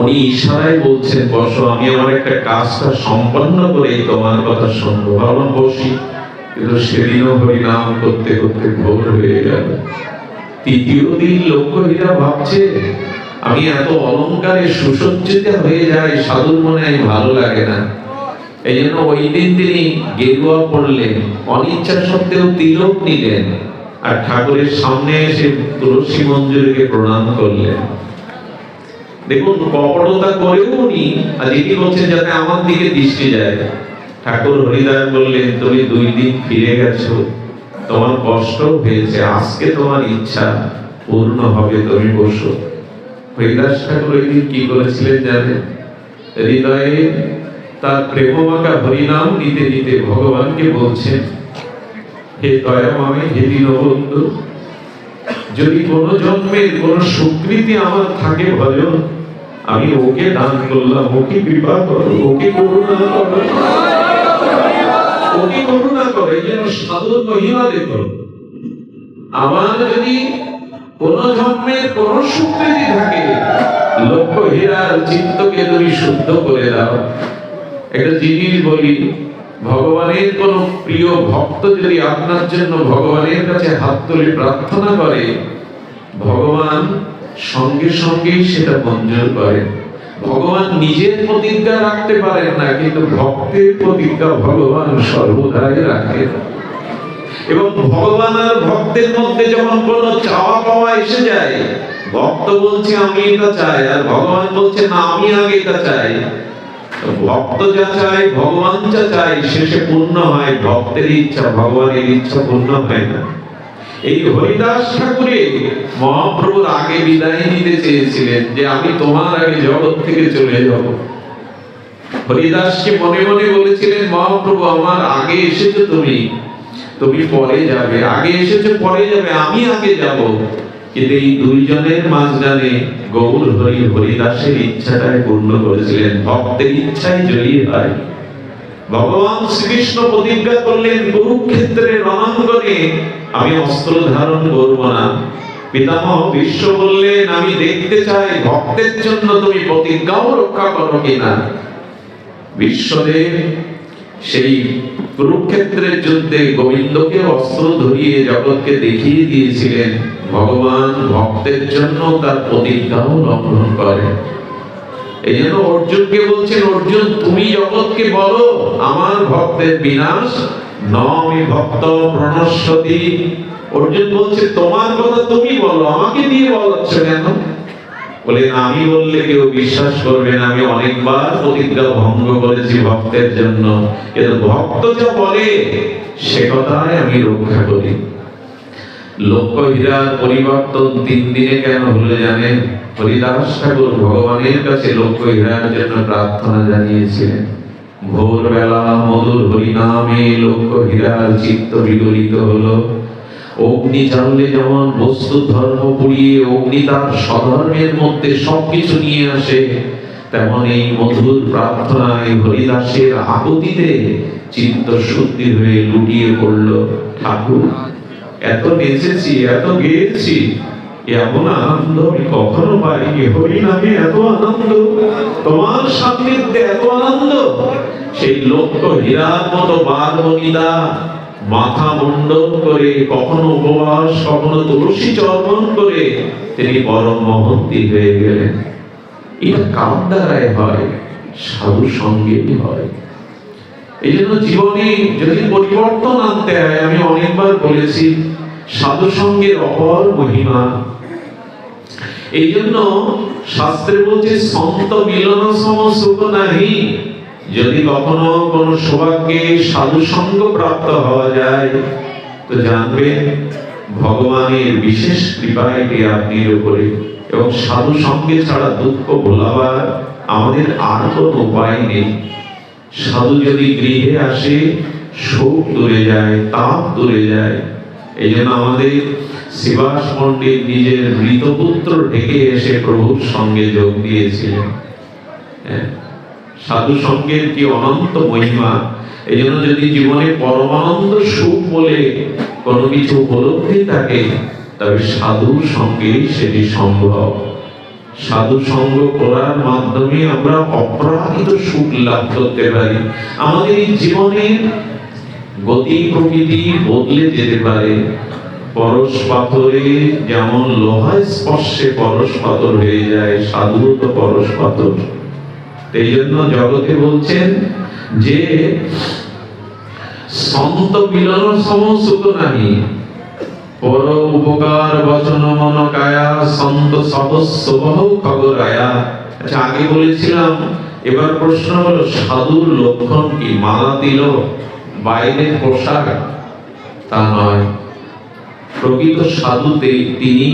উনি ইশারায় বলছেন বসো, আমি আমার একটা কাজটা সম্পন্ন করে তোমার কথা শুনবো। ভাবলাম বসি, কিন্তু সেদিনও হরিনাম করতে করতে ভোর হয়ে গেল। তৃতীয় দিন লক্ষ্য হীরা ভাবছে আমি এত অলঙ্কারে সুসজ্জিত হয়ে যাই, সাধুর মনে ভালো লাগে না। এই জন্য ওই দিন তিনি গেরুয়া পড়লেন, অনিচ্ছা সত্ত্বেও তিলক নিলেন, আর ঠাকুরের সামনে এসে তুলসী মঞ্জুরিকে প্রণাম করলেন। দেখুন কপটতা করেও উনি আজ এটি বলছেন যাতে আমার দিকে দৃষ্টি যায়। ঠাকুর হরিদাস বললেন, তুমি 2 দিন ফিরে গেছো, তোমার কষ্ট হয়েছে, আজকে তোমার ইচ্ছা পূর্ণ হবে, তুমি বসো। হরিদাস ঠাকুর ওই দিন কি করেছিলেন জানেন? হৃদয়ে তার প্রেমমাখা হরিনাম নিতে নিতে ভগবানকে বলছেন, হে দয়াময়, হে দীনবন্ধু, যদি কোনো জন্মের কোনো সুকৃতি আমার থাকে ভজন, আমি ওকে দান করলাম, ওকে কৃপা করো, ওকে করুণা করো, অতি করুণা করে, যেন সাধুর মহিমা দেখো। আমার যদি কোন জন্মের কোন সুখ যদি থাকে, লক্ষ হীরার চিত্তকে তুমি শুদ্ধ করে দাও। একটা জিনিস বলি, ভগবানের কোন প্রিয় ভক্ত যদি আপনার জন্য ভগবানের কাছে হাত তুলে প্রার্থনা করে, ভগবান সঙ্গে সঙ্গেই সেটা মঞ্জুর করেন। ভগবান নিজের প্রতিজ্ঞা রাখতে পারেন না, কিন্তু ভক্তের প্রতিজ্ঞা ভগবান সর্বদাই রাখেন। এবং ভগবান আর ভক্তের মধ্যে যখন কোনো চাওয়া পাওয়া এসে যায়, ভক্ত বলছে আমি এটা চাই, আর ভগবান বলছে না আমি আগে এটা চাই। ভক্ত যা চায়, ভগবান যা চায়, শেষে পূর্ণ হয় ভক্তের ইচ্ছা, ভগবানের ইচ্ছা পূর্ণ হয় না। এই হরিদাস ঠাকুরে মহাপ্রভুর আগে বিদায় নিতে চেয়েছিলেন, যে আমি তোমার আগে জগৎ থেকে চলে যাব। হরিদাসকে মনে মনে বলেছিলেন, মহাপ্রভু আমার আগে এসেছো তুমি, তুমি পরে যাবে, আগে এসেছো পরে যাবে, আমি আগে যাব। কিন্তু এই দুইজনের মাঝখানে গৌর হরি হরিদাসের ইচ্ছাটাই পূর্ণ করেছিলেন। ভক্তের ইচ্ছাই জয়ী হয়। ভগবান শ্রীকৃষ্ণ প্রতিজ্ঞা করলেন, কুরুক্ষেত্রের রণাঙ্গনে আমি অস্ত্র ধারণ করব না। পিতামহ ভীষ্ম বললেন, আমি দেখতে চাই ভক্তের জন্য তুমি প্রতিজ্ঞাও রক্ষা করো কিনা। বিশ্বদেব সেই কুরুক্ষেত্রের যুদ্ধে গোবিন্দকে অস্ত্র ধরিয়ে জগৎকে দেখিয়ে দিয়েছিলেন, ভগবান ভক্তের জন্য তার প্রতিজ্ঞাও লঙ্ঘন করেন। এই জন্য অর্জুনকে বলছেন, অর্জুন তুমি জগৎকে বলো আমার ভক্তের বিনাশ নমি ভক্ত প্রণশ্যতি। অর্জুন বলছে তোমার কথা তুমি বলো, আমাকে দিয়ে বলাচ্ছ কেন? বলে আমি বললে কেউ বিশ্বাস করবে না, আমি অনেকবার প্রতিজ্ঞা ভঙ্গ করেছি ভক্তের জন্য, কিন্তু ভক্ত যা বলে সে কথাই আমি রক্ষা করি। লক্ষ হীরার পরিবর্তন 3 দিনে কেন হলো জানেন? হরিদাস ঠাকুর ভগবানের কাছে লক্ষ হীরার জন্য প্রার্থনা জানিয়েছিলেন। ভোরবেলা মধুর হরিনামে লক্ষ হীরার চিত্ত বিগলিত হলো। অগ্নি জ্বাললে যেমন বস্তু ধর্ম পুড়িয়ে অগ্নি তার স্বধর্মের মধ্যে সবকিছু নিয়ে আসে, তেমন এই মধুর প্রার্থনায় হরিদাসের আকুতিতে চিত্ত শুদ্ধি হয়ে লুটিয়ে পড়ল। ঠাকুর এত নেচেছি, এত গেয়েছি, এমন আনন্দ আমি কখনো পাইনি। হরি নামে এত আনন্দ, তোমার সান্নিধ্যে এত আনন্দ। সেই লক্ষ হীরার মতো বারবনিতা মাথা মুন্ডন করে, কখনো উপবাস, কখনো তুলসী চর্বণ করে তিনি পরম মহন্তি হয়ে গেলেন। এটা কার দ্বারাই হয়? সাধু সঙ্গেই হয়। এই জন্য জীবনে যদি পরিবর্তন আনতে হয়, আমি অনেকবার বলেছি, সাধু সঙ্গের অপর মহিমা। এই জন্য শাস্ত্রে বলছে সন্ত মিলন সম সুখ নাহি। যদি কখনো কোন সৌভাগ্যে সাধু সঙ্গ প্রাপ্ত হওয়া যায়, তো জানবেন ভগবানের বিশেষ কৃপা এটি আপনার উপরে। এবং সাধু সঙ্গে ছাড়া দুঃখ ভোলাবার আমাদের আর কোনো উপায় নেই। সাধু যদি গৃহে আসে, শোক দূরে যায়, তাপ দূরে যায়। এই জন্য আমাদের শিবাস পণ্ডিত নিজের মৃতপুত্র ঢেকে এসে প্রভুর সঙ্গে যোগ দিয়েছিলেন। সাধু সঙ্গের কি অনন্ত মহিমা। এই জন্য যদি জীবনে পরমানন্দ সুখ বলে কোনো কিছু উপলব্ধি থাকে, তবে সাধু সঙ্গে সেটি সম্ভব। সাধু সঙ্গ করার মাধ্যমে আমরা অপরাধিত সুখ লাভ করতে পারি। আমাদের এই জীবনের গতি প্রকৃতি বদলে যেতে পারে। পরশ পাথরে যেমন লোহা স্পর্শে পরশ পাথর হয়ে যায়, সাধু তো পরশ পাথর। এই জন্য জগতে বলছেন যে সন্ত মিলন সম সুখ নাহি, পর উপকার বচন মন কায়া, সন্ত সবস্বভাব খবরায়া। আচ্ছা, আগে বলেছিলাম, এবার প্রশ্ন হলো সাধুর লক্ষণ কি? মালা দিল, বাইরের পোশাক, তা নয়। প্রকৃত সাধুতে তিনি,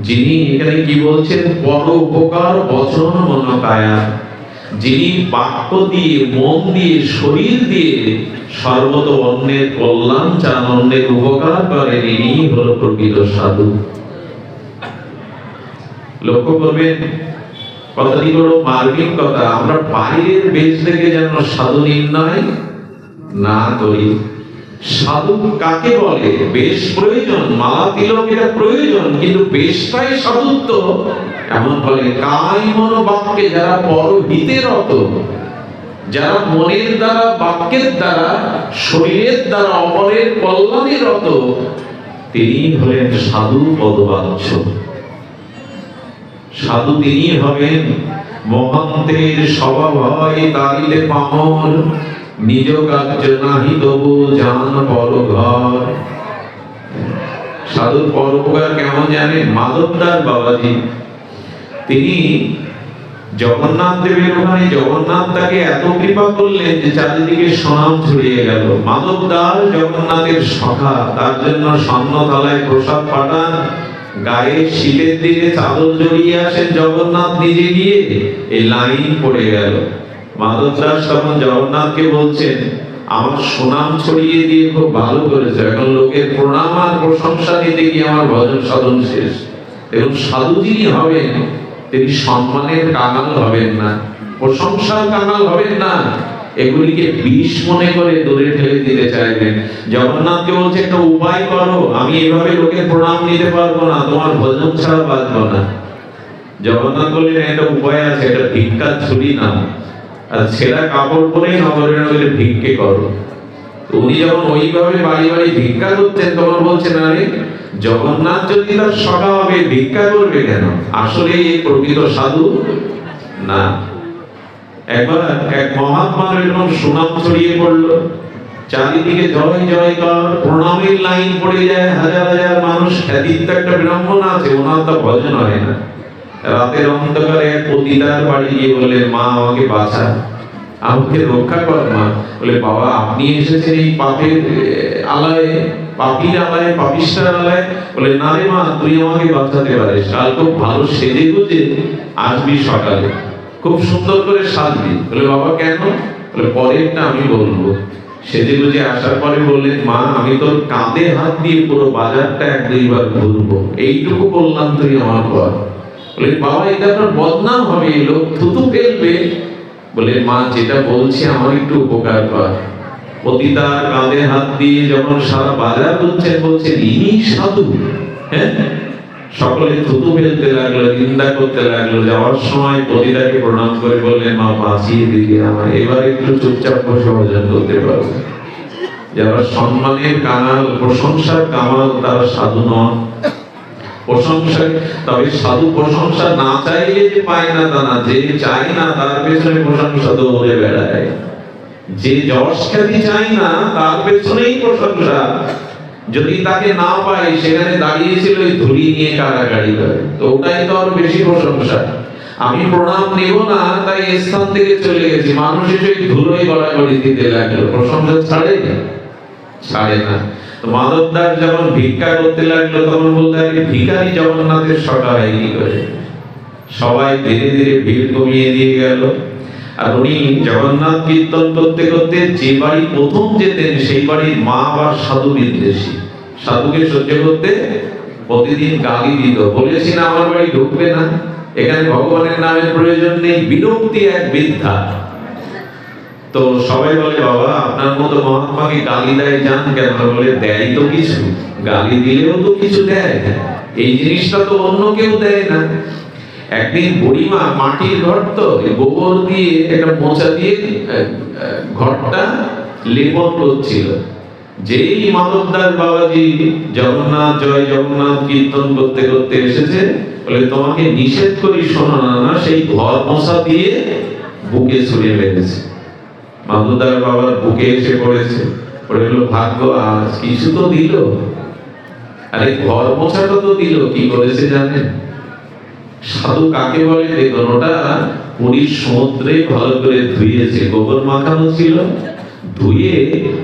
যিনি এখানে কি বলছেন, পর উপকার বচন মন কায়া, যিনি বাক্য দিয়ে, মন দিয়ে, শরীর দিয়ে সর্বত অন্যের কল্যাণ চান, অন্যের উপকার করেন, ইনি হলো প্রকৃত সাধু। লক্ষ্য করবেন কথাটি হলো মার্মিক কথা। আমরা বাইরের বেশ থেকে যেন সাধু নির্ণয় না করি। সাধু কাকে বলে? বেশ প্রয়োজন, মালা তিলক এটা প্রয়োজন, কিন্তু বেশটাই সাধুত্ব এমন বলে কায় মন বাক্যে যারা পরহিতে রত, যারা মনের দ্বারা বাক্যের দ্বারা শরীরের দ্বারা অপরের কল্যাণে রত, তিনি হলেন সাধু পদবাচ্য। সাধু তিনি হবেন মহান্তের স্বভাব হয় তারিলে পামর, নিজ কার্য নাহি তবু জান পর ঘর। সাধুর পরোপকার কেমন জানেন? মাধবদাস বাবাজি তিনি জগন্নাথ দেবের ওখানে জগন্নাথ তাকে এত কৃপা করলেন যে চারিদিকে সুনাম ছড়িয়ে গেল। মাধবদাস জগন্নাথের সখা, তার জন্য স্বর্ণতলায় প্রসাদ পাঠান, গায়ে শীতের দিনে চাদর জড়িয়ে আসেন জগন্নাথ নিজে গিয়ে, এই লাইন পড়ে গেল। মাধবদাস তখন জগন্নাথকে বলছেন, আমার সুনাম ছড়িয়ে দিয়ে খুব ভালো করেছে, এখন লোকের প্রণাম আর প্রশংসা নিতে গিয়ে আমার ভজন সাধন শেষ। এবং সাধু যিনি হবেন তিনি সম্মানের কাঙাল হবেন না, প্রশংসার কাঙাল হবেন না, এগুলিকে বিষ মনে করে দূরে ঠেলে দিতে চাইবেন। জগন্নাথকে বলছে একটা উপায় করো, আমি এভাবে লোকের প্রণাম নিতে পারবো না, তোমার ভজন ছাড়া বাঁচবো না। জগন্নাথ বললেন একটা উপায় আছে, একটা ভিক্ষার ছুরি নাও আর ছেঁড়া কাপড় পরে নগরে নগরে ভিক্ষে করো। উনি যখন ওইভাবে বাড়ি বাড়ি ভিক্ষা করছেন তখন বলছেন, আরে জগন্নাথ যদি তার সখা হবে ভিক্ষা করবে কেন? আসলে এই প্রকৃত সাধু না। একবার এক মহাত্মার এরকম সুনাম ছড়িয়ে পড়লো, চারিদিকে জয় জয় কর, প্রণামের লাইন পড়ে যায়, হাজার হাজার মানুষ। খ্যাতির একটা ব্রাহ্মণ আছে, ওনার তো ভজন হয় না। রাতের অন্ধকারে এক পতিতার বাড়ি গিয়ে বললেন, মা আমাকে বাঁচা, আমাকে রক্ষা কর মা। বলে, বাবা আপনি এসেছেন এই পাপের আলায়, পাপীর আলায়, পাপিষ্ঠার আলায়? বলে, না রে মা, তুই আমাকে বাঁচাতে পারিস, কাল খুব ভালো সেজে গুজে আসবি, সকালে খুব সুন্দর করে সাজবি। বলে, বাবা কেন? বলে, পরেরটা আমি বলবো। সেজে গুজে আসার পরে বললেন, মা আমি তোর কাঁধে হাত দিয়ে পুরো বাজারটা এক দুইবার ঘুরবো, এইটুকু বললাম, তুই আমার পর। বলে, বাবা এটা আপনার বদনাম হবে, লোক থুতু ফেলবে। বলে, মা যেটা বলছি আমার একটু উপকার কর। পতিতার কাঁধে হাত দিয়ে যখন সারা বাজার ঘুরছেন, বলছেন ইনি সাধু? হ্যাঁ, সকলে থুতু ফেলতে লাগলো, নিন্দা করতে লাগলো। যাওয়ার সময় পতিতাকে প্রণাম করে বললেন, মা বাঁচিয়ে দিদি আমার, এবার একটু চুপচাপ বসে ভজন করতে পারবো। যারা সম্মানের কাঙাল, প্রশংসার কামাল, তারা সাধু নন। প্রশংসা, তবে সাধু প্রশংসা না চাইলে যে পায় না তা না, যে চায় না তার পেছনে প্রশংসা দৌড়ে বেড়ায়। যে যশ খ্যাতি চায় না তার পেছনেই প্রশংসা। যদি তাকে না পায়, সেখানে দাঁড়িয়েছিল ওই ধুলি নিয়ে কাড়াকাড়ি করে, তো ওটাই তো আরো বেশি প্রশংসা। আমি প্রণাম নেব না তাই স্থান থেকে চলে গেছি, মানুষ এসে ধুলোয় গড়াগড়ি দিতে লাগলো, প্রশংসা ছাড়ে না। মাধবদাস যখন ভিক্ষা করতে লাগলো তখন বলতে লাগে, ভিখারি জগন্নাথের সখা হয় কি করে? সবাই ধীরে ধীরে ভিড় কমিয়ে দিয়ে গেল। আর উনি জগন্নাথ কীর্তন করতে করতে যে বাড়ি প্রথম যেতেন সেই বাড়ির মা আবার সাধু বিদ্বেষী, সাধুকে সহ্য করতে প্রতিদিন গালি দিত। বলেছি না আমার বাড়ি ঢুকবে না, এখানে ভগবানের নামের প্রয়োজন নেই, বিরক্তি এক বৃদ্ধা। তো সবাই বলে, বাবা আপনার মতো মহাত্মাকে গালি দেয় যান কেন? বলে, দেয় তো কিছু, গালি দিলেও তো কিছু দেয়, এই জিনিসটা তো অন্য কেউ দেয় না। একদিন বুড়িমা মাটির ঘর, তো গোবর দিয়ে একটা মোচা দিয়ে ঘরটা লেপন করছিল। যেই মাধবদাস বাবাজি জগন্নাথ জয় জগন্নাথ কীর্তন করতে করতে এসেছে, বলে তোমাকে নিষেধ করি শোনো না, সেই ঘর মোছা দিয়ে বুকে ছুঁড়ে মেরেছে। মাধবদাস বাবার বুকে এসে পড়েছে, পড়ে গেল, ভাগ্য আজ কিছু তো দিল। আরে ঘর মোছাটা তো দিল, কি করেছে জানেন? সাধু কাকে বলে দেখুন, ওটা পুরীর সমুদ্রে ভালো করে ধুয়েছে, গোবর মাখানো ছিল, ধুয়ে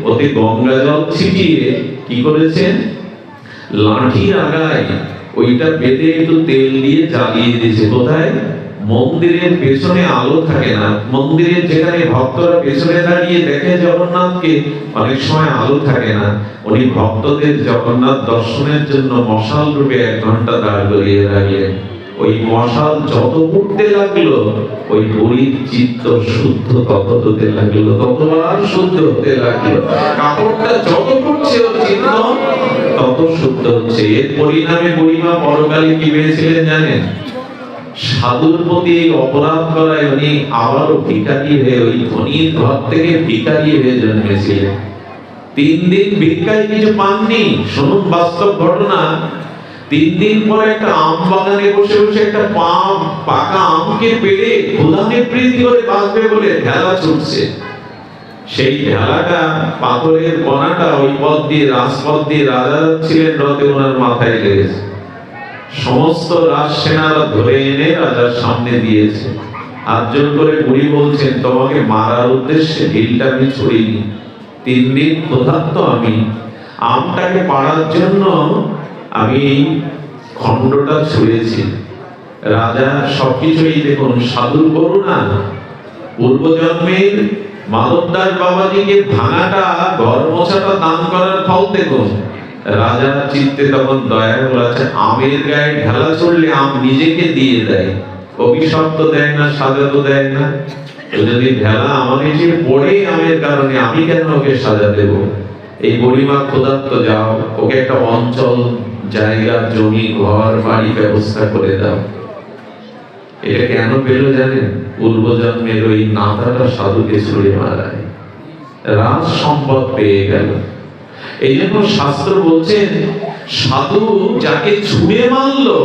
ওতে গঙ্গা জল ছিটিয়ে কি করেছেন, লাঠির আগায় ওইটা বেঁধে একটু তেল দিয়ে জ্বালিয়ে দিয়েছে। কোথায়? মন্দিরের পেছনে আলো থাকে না, মন্দিরের যেখানে ভক্তরা পেছনে দাঁড়িয়ে দেখে জগন্নাথকে, অনেক সময় আলো থাকে না। উনি ভক্তদের জগন্নাথ দর্শনের জন্য মশাল রূপে 1 ঘন্টা দাঁড় করিয়ে রাখলেন। ওই মশাল যত উঠতে লাগলো ওই বুড়ির চিত্ত শুদ্ধ তত হতে লাগলো, ততবার শুদ্ধ হতে লাগলো। কাপড়টা যত পড়ছে ওর চিত্ত তত শুদ্ধ হচ্ছে। এর পরিণামে বুড়িমা পরকালে কি পেয়েছিলেন জানেন? সাধুর প্রতি এই অপরাধ করায় উনি আবারও ভিখারি হয়ে ওই ধনীর ঘর থেকে ভিখারি হয়ে জন্মেছিলেন। 3 দিন ভিক্ষায় কিছু পাননি। শুনুন বাস্তব ঘটনা। 3 দিন পরে একটা আম বাগানে বসে বসে একটা পাকা আমকে পেড়ে ক্ষুধা নিবৃত্তি করে বাঁচবে বলে ঢেলা ছুটছে। সেই ঢেলাটা পাথরের কণাটা ওই পথ দিয়ে রাজপথ দিয়ে রাজা ছিলেন রথে, ওনার মাথায় লেগেছে। সমস্ত রাজ সেনারা ধরে এনে রাজার সামনে দিয়েছে। আর্জন করে বুড়ি বলছেন, তোমাকে মারার উদ্দেশ্যে ঢিলটা আমি ছুড়িনি। 3 দিন ক্ষুধার্ত আমি, আমটাকে পাড়ার জন্য আমি খণ্ডটা ছুঁড়েছি। রাজা সবকিছুই দেখুন সাধুর করুণা। পূর্বজন্মের মাধবদাস বাবাজিকে ভাঙাটা ঘর মোছাটা দান করার ফল দেখুন। রাজার চিত্তে তখন দয়া বলেছে, আমের গায়ে ঢেলা চড়লে আম নিজেকে দিয়ে দেয়, অভিশাপ তো দেয় না, সাজা তো দেয় না। যদি ঢেলা আমার এসে পড়ে আমের কারণে, আমি কেন ওকে সাজা দেব? এই বুড়িমা ক্ষুধার্ত, যাও ওকে একটা অঞ্চল, জায়গা, জমি, ঘর, বাড়ি ব্যবস্থা করে দাও। এটা কেন পেল জানেন? পূর্বজন্মের ওই নাতাটা সাধুকে ছুড়ে মারায়, রাজ সম্পদ পেয়ে গেল। এই জন্য শাস্ত্র বলছেন, সাধু যাকে ছুড়ে মারলো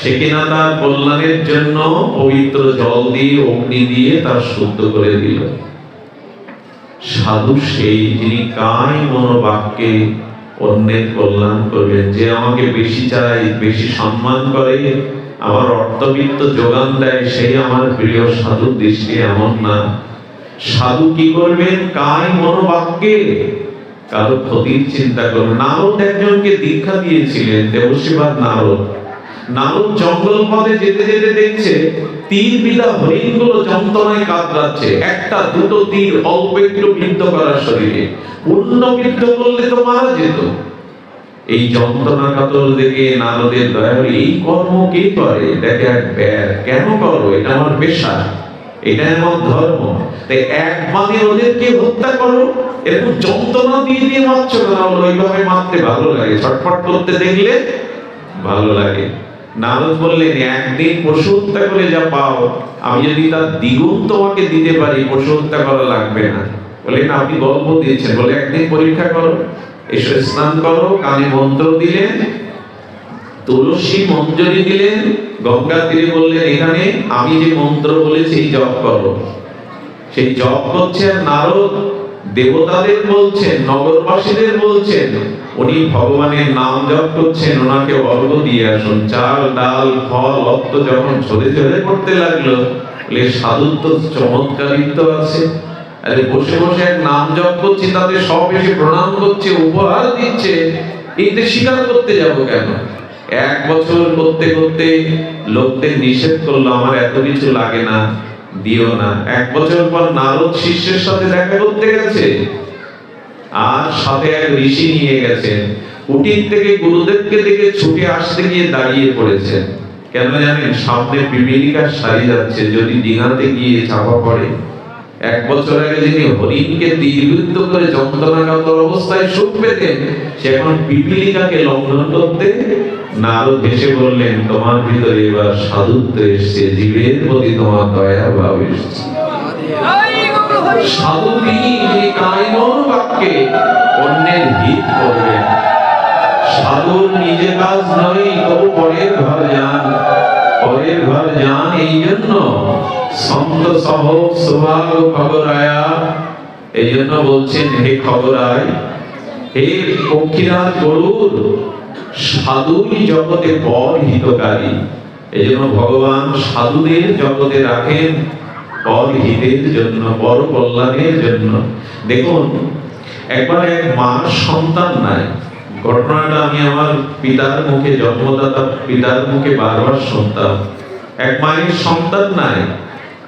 সে কিনা তার কল্যাণের জন্য পবিত্র জল দিয়ে, অগ্নি দিয়ে তার শুদ্ধ করে দিল। সাধু সেই যিনি কায় মনোবাক্যে অন্যের কল্যাণ করবেন। যে আমাকে বেশি চাই, বেশি সম্মান করে, আমার অর্থবিত্ত যোগান দেয়, সেই আমার প্রিয়। সাধুর দৃষ্টি এমন না। সাধু কি করবেন? কায় মনোবাক্যে কারো ক্ষতির চিন্তা করবেন। নারদ একজনকে দীক্ষা দিয়েছিলেন, দেবশিবাদ নারদ। নারদ জঙ্গল পথে যেতে যেতে দেখছে তীর বিলা হরিণগুলো যন্ত্রণায় কাতরাচ্ছে। একটা দুটো তীর অল্প একটু বিদ্ধ করার শরীরে, পূর্ণ বিদ্ধ করলে তো মারা যেত। এই যন্ত্রণা কাতর দেখে নারদের দয়া হলো, এই কর্ম কে করে? দেখে এক ব্যার, কেন করো? এটা আমার পেশা, এটা আমার ধর্ম। তাই এক মানে ওদেরকে হত্যা করো। এরকম যন্ত্রণা দিয়ে দিয়ে মারছো কেন? ওইভাবে মারতে ভালো লাগে, ছটফট করতে দেখলে ভালো লাগে। নারদ বললেন, একদিন পশু হত্যা করে যা পাও, আমি যদি তার দ্বিগুণ তোমাকে দিতে পারি, পশু হত্যা করা লাগবে না। বলে না, আপনি গল্প দিয়েছেন। বলে একদিন পরীক্ষা করো, এসে স্নান করো। কানে মন্ত্র দিলেন, তুলসী মঞ্জরি দিলেন, গঙ্গা তীরে বললেন, এখানে আমি যে মন্ত্র বলেছি এই জপ করো। সেই জপ করছে। আর নারদ দেবতাদের বলছেন, নগরবাসীদের বলছেন, উনি ভগবানের নাম জপ করছেন, ওনাকে অর্ঘ্য দিয়ে আসুন। চাল ডাল ফল অর্থ যখন ঝরে ঝরে পড়তে লাগলো, বলে সাধুর তো চমৎকারিত্ব আছে। আরে বসে বসে এক নাম জপ করছি, তাতে সব এসে প্রণাম করছে, উপহার দিচ্ছে, এতে স্বীকার করতে যাব কেন? 1 বছর করতে করতে লোকদের নিষেধ করলো, আমার এত কিছু লাগে না, দিও না। 1 বছর পর নারদ শিষ্যের সাথে দেখা করতে গেছে, আর সাথে এক ঋষি নিয়ে গেছেন। কুটির থেকে গুরুদেবকে দেখে ছুটে আসতে গিয়ে দাঁড়িয়ে পড়েছেন। কেন জানেন? সামনে পিপীলিকার সারি যাচ্ছে, যদি ডিঙাতে গিয়ে চাপা পড়ে। 1 বছর আগে যিনি হরিণকে তীরবিদ্ধ করে যন্ত্রণাকাতর অবস্থায় সুখ পেতেন, সে এখন পিপীলিকাকে লঙ্ঘন করতে। নারদ এসে বললেন, তোমার ভিতরে এবার সাধুত্ব এসছে, জীবের প্রতি তোমার দয়া ভাব এসছে। সাধু তিনি কায় মনোবাক্যে অন্যের হিত করবেন। সাধুর নিজে কাজ নয়, তবু পরের ঘর যান, পরের ঘর যান। এই জন্য সন্ত সহ সুভাগ খবরায়া, এই জন্য বলছেন, হে খবরায়, হে পক্ষীরাজ গরুর, সাধুই জগতে পর হিতকারী। এই জন্য ভগবান সাধুদের জগতে রাখেন পর হিতের জন্য, পর কল্যাণের জন্য। দেখুন, একবার এক মার সন্তান নাই। ঘটনাটা আমি আমার পিতার মুখে, জন্মদাতা পিতার মুখে বারবার শুনতাম। এক মায়ের সন্তান নাই,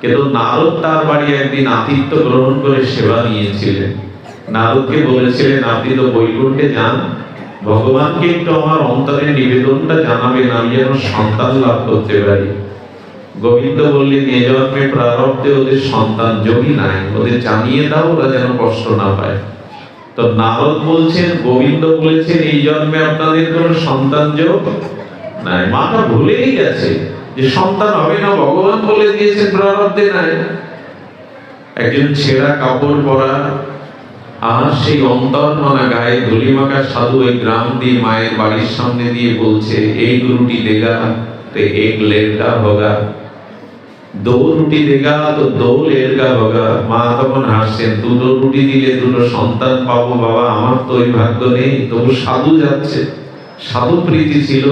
কিন্তু নারদ তার বাড়ি একদিন আতিথ্য গ্রহণ করে সেবা নিয়েছিলেন। নারদকে বলেছিলেন, আপনি তো বৈকুণ্ঠে যান, ভগবানকে একটু আমার অন্তরে নিবেদনটা জানাবেন, আমি যেন সন্তান লাভ করতে পারি। গোবিন্দ বললেন, এ জন্মে প্রারব্ধে ওদের সন্তান যোগী নাই, ওদের জানিয়ে দাও, ওরা যেন কষ্ট না পায়। তো নারদ বলছেন, গোবিন্দ বলেছেন এই জন্মে আপনাদের কোনো সন্তান যোগ নাই। মাটা ভুলেই গেছে যে সন্তান হবে না, ভগবান বলে দিয়েছেন প্রারব্ধে নাই। একজন ছেঁড়া কাপড় পরা আর সেই অন্তর মানা গায়ে ধুলি মাখা সাধু ওই গ্রাম দিয়ে মায়ের বাড়ির সামনে দিয়ে বলছে, এই রুটি দেগা তো এক লেরকা হোগা, দো রুটি দেগা তো দো লেরকা হোগা। মা তখন হাসছেন, দুটো রুটি দিলে দুটো সন্তান পাবো বাবা, আমার তো ওই ভাগ্য নেই। তবু সাধু যাচ্ছে, সাধু প্রীতি ছিল,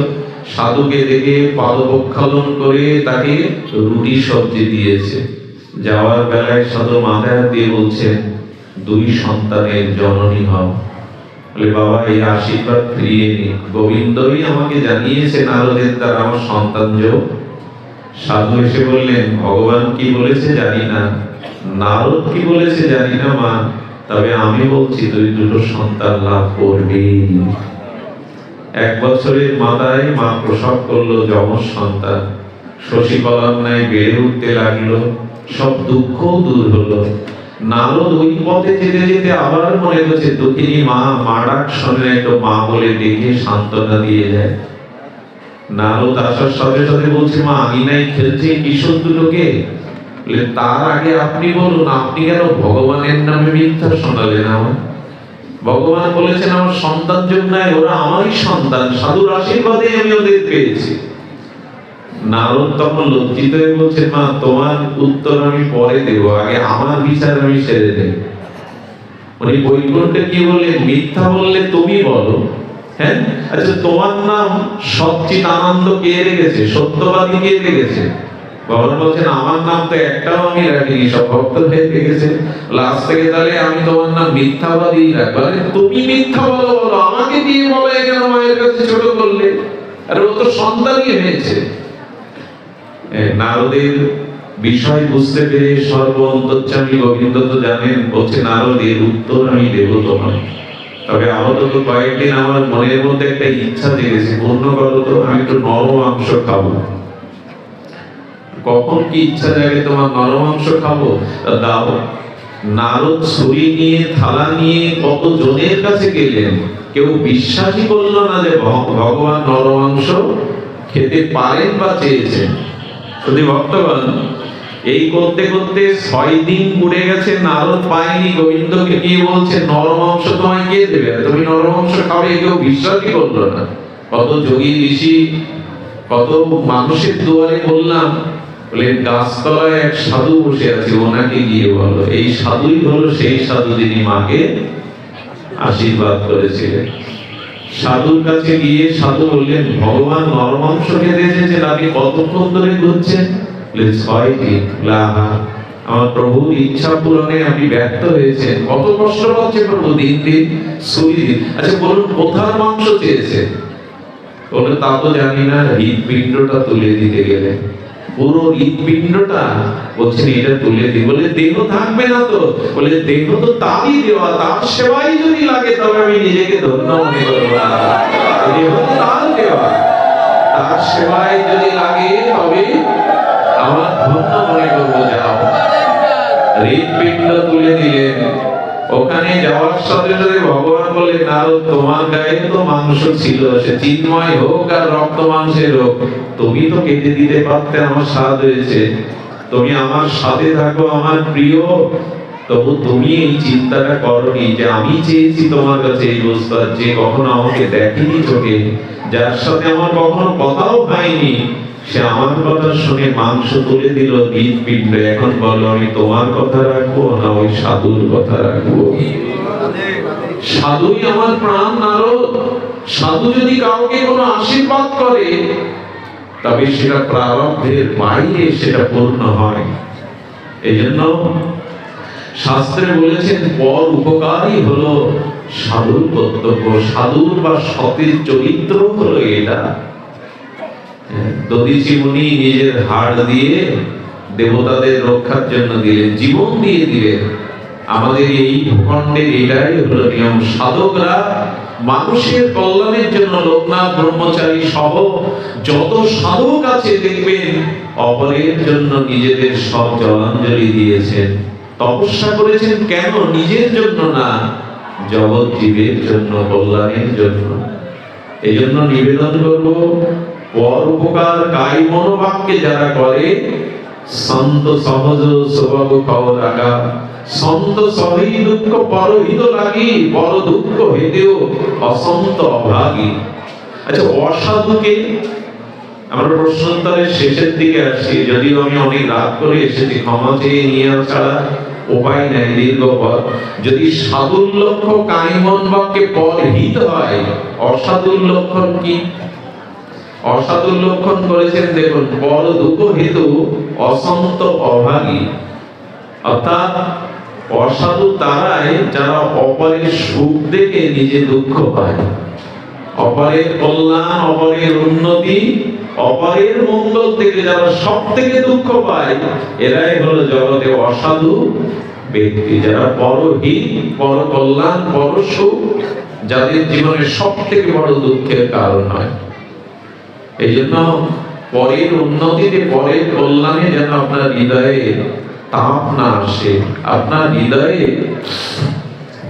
সাধুকে দেখে পাদপ্রক্ষালন করে তাকে রুটি সবজি দিয়েছে। যাওয়ার বেলায় সাধু মাথায় দিয়ে বলছেন, দুই সন্তানের জননী হও। বলে বাবা এই আশীর্বাদ ফিরিয়ে নি, গোবিন্দই আমাকে জানিয়েছে নারদের দ্বারা আমার সন্তান যোগ। সাধু এসে বললেন, ভগবান কি বলেছে জানি না, নারদ কি বলেছে জানি না মা, তবে আমি বলছি তুই দুটো সন্তান লাভ করবি। 1 বছরের মাথায় মা প্রসব করলো যমজ সন্তান, শশীকলার ন্যায় বেড়ে উঠতে লাগলো, সব দুঃখ দূর হলো। নারদ ওই পথে যেতে যেতে আবার মনে হচ্ছে দুঃখিনী মা, মা ডাক শোনে, একটু মা বলে ডেকে সান্ত্বনা দিয়ে যায়। নারদ আসার সাথে সাথে বলছে, মা আমি নাই খেলছে কিশোর দুটোকে। তার আগে আপনি বলুন, আপনি কেন ভগবানের নামে মিথ্যা শোনালেন আমার? ভগবান বলেছেন আমার সন্তান যোগ নাই, ওরা আমারই সন্তান, সাধুর আশীর্বাদে আমি ওদের পেয়েছি। নারদ তখন লজ্জিত হয়ে বলছে, মা তোমার উত্তর আমি পরে দেব, আগে আমার বিচার আমি সেরে দেব। উনি বৈকুণ্ঠে কি বললেন, মিথ্যা বললে তুমি বলো। হ্যাঁ, আচ্ছা তোমার নাম সচ্চিৎ আনন্দ কে রেখেছে, সত্যবাদী কে রেখেছে? ভগবান বলছেন আমার নাম তো একটাও আমি রাখিনি, সব ভক্ত হয়ে রেখেছে। লাস্ট থেকে তাহলে আমি তোমার নাম মিথ্যাবাদী রাখবো? তুমি মিথ্যা বলো, বলো আমাকে দিয়ে বলো কেন মায়ের কাছে ছোট করলে? আর ও তো সন্তানই হয়েছে। নারদের বিষয় বুঝতে পেরে সর্ব অন্তর্যামী গোবিন্দ তো জানেন, বলছে নারদ এর উত্তর আমি দেব তোমায়, তবে আপাতত কয়েকদিন আমার মনের মধ্যে একটা ইচ্ছা জেগেছে, পূর্ণ করো তো, আমি একটু নরম মাংস খাবো। কখন কি ইচ্ছা জাগে তোমার নরম মাংস খাবো? দাও। নারদ ছুরি নিয়ে থালা নিয়ে কত জনের কাছে গেলেন, কেউ বিশ্বাসই করলো না যে ভগবান নরম মাংস খেতে পারেন বা চেয়েছেন। যদি ভক্তগণ এই করতে করতে 6 দিন পুড়ে গেছে, নারদ পায়নি, গোবিন্দকে গিয়ে বলছে নরম মাংস তোমায় কে দেবে, তুমি নরম মাংস খাবে, কেউ বিশ্বাসই করলো না। কত যোগী ঋষি, কত মানুষের দুয়ারে বললাম, বলে গাছতলায় এক সাধু বসে আছে, ওনাকে গিয়ে বলো। এই সাধুই হলো সেই সাধু যিনি মাকে আশীর্বাদ করেছিলেন। সাধুর কাছে গিয়ে সাধু বললেন, ভগবান নরম মাংস খেতে এসেছেন, আপনি কতক্ষণ ধরে ঘুরছেন? 6 দিন। আমার প্রভুর ইচ্ছা পূরণে আপনি ব্যর্থ হয়েছেন। কত কষ্ট পাচ্ছে প্রভু দিন দিন, ছুরি দিন। আচ্ছা বলুন কোথার মাংস চেয়েছে? বলে তা তো জানি না, হৃদপিণ্ডটা তুলে দিতে গেলে পুরো হৃদপিণ্ডটা বলছেন এটা তুলে দিই। বলে দেহ থাকবে না তো? বলে দেহ তো তারই দেওয়া, তার সেবাই যদি লাগে তবে আমি নিজেকে ধন্য মনে করবো। দেহ তার দেওয়া, তার সেবায় যদি লাগে তবে আমার ধন্য মনে করবো। যাও। হৃদপিণ্ড তুলে দিলেন। ওখানে যাওয়ার সাথে সাথে ভগবান বললেন, নারদ তোমার গায়ে তো মাংস ছিল, সে চিন্ময় হোক আর রক্ত মাংসের হোক, তুমি তো কেটে দিতে পারতে, আমার স্বাদ হয়েছে, তুমি আমার সাথে থাকো, আমার প্রিয়। তবু তুমি এই চিন্তাটা করনি যে আমি চেয়েছি তোমার কাছে এই বস্তু, যে কখনো আমাকে দেখেনি চোখে, যার সাথে আমার কখনো কথাও হয়নি, সে আমার কথা শুনে মাংস তুলে দিল হৃদপিণ্ড। এখন বলো আমি তোমার কথা রাখবো না ওই সাধুর কথা রাখবো? সাধুই আমার প্রাণ। নারদ, সাধু যদি কাউকে কোনো আশীর্বাদ করে তবে সেটা প্রারব্ধের বাইরে সেটা পূর্ণ হয়। এই জন্য শাস্ত্রে বলেছেন পর উপকারই হলো সাধুর কর্তব্য। সাধুর বা সতের চরিত্র হলো এটা। দধিচি মুনি নিজের হাড় দিয়ে দেবতাদের রক্ষার জন্য দিলেন, জীবন দিয়ে দিলেন। আমাদের এই ভূখণ্ডের এটাই হলো নিয়ম। সাধকরা মানুষের কল্যাণের জন্য লোকনাথ ব্রহ্মচারী সহ যত সাধক আছে দেখবেন অপরের জন্য নিজেদের সব জলাঞ্জলি দিয়েছেন, তপস্যা করেছেন। কেন? নিজের জন্য না, জগৎ জীবের জন্য, কল্যাণের জন্য। এই জন্য নিবেদন করব, পর উপকার কায় মনোবাক্যে যারা করে, সন্ত সহজ স্বভাব খবর রাখা, সন্ত সহি দুঃখ পরহিত লাগি, পর দুঃখ হেতেও অসন্ত অভাগী। আচ্ছা, অসাধুকে আমরা প্রশ্নোত্তরের শেষের দিকে আসছি, যদিও আমি অনেক রাত করে এসেছি, ক্ষমা চেয়ে নিয়ে ছাড়া উপায় নাই, দীর্ঘ পথ। যদি সাধুর লক্ষ্য কায়মন বাক্যে পরহিত হয়, অসাধুর লক্ষণ কি? অসাধুর লক্ষণ করেছেন দেখুন, পর দুঃখ হেতু অসন্ত অভাগী। অর্থাৎ অসাধু তারাই যারা অপরের সুখ দেখে নিজে দুঃখ পায়, অপরের কল্যাণ, অপরের উন্নতি, অপরের মঙ্গল থেকে যারা সব থেকে দুঃখ পায়, এরাই হলো জগতে অসাধু ব্যক্তি। যারা পরহীন, পর কল্যাণ, পর সুখ, যাদের জীবনে সব থেকে বড় দুঃখের কারণ হয়। এই জন্য পরের উন্নতিতে, পরের কল্যাণে যেন আপনার হৃদয়ে তাপ না আসে, আপনার হৃদয়ে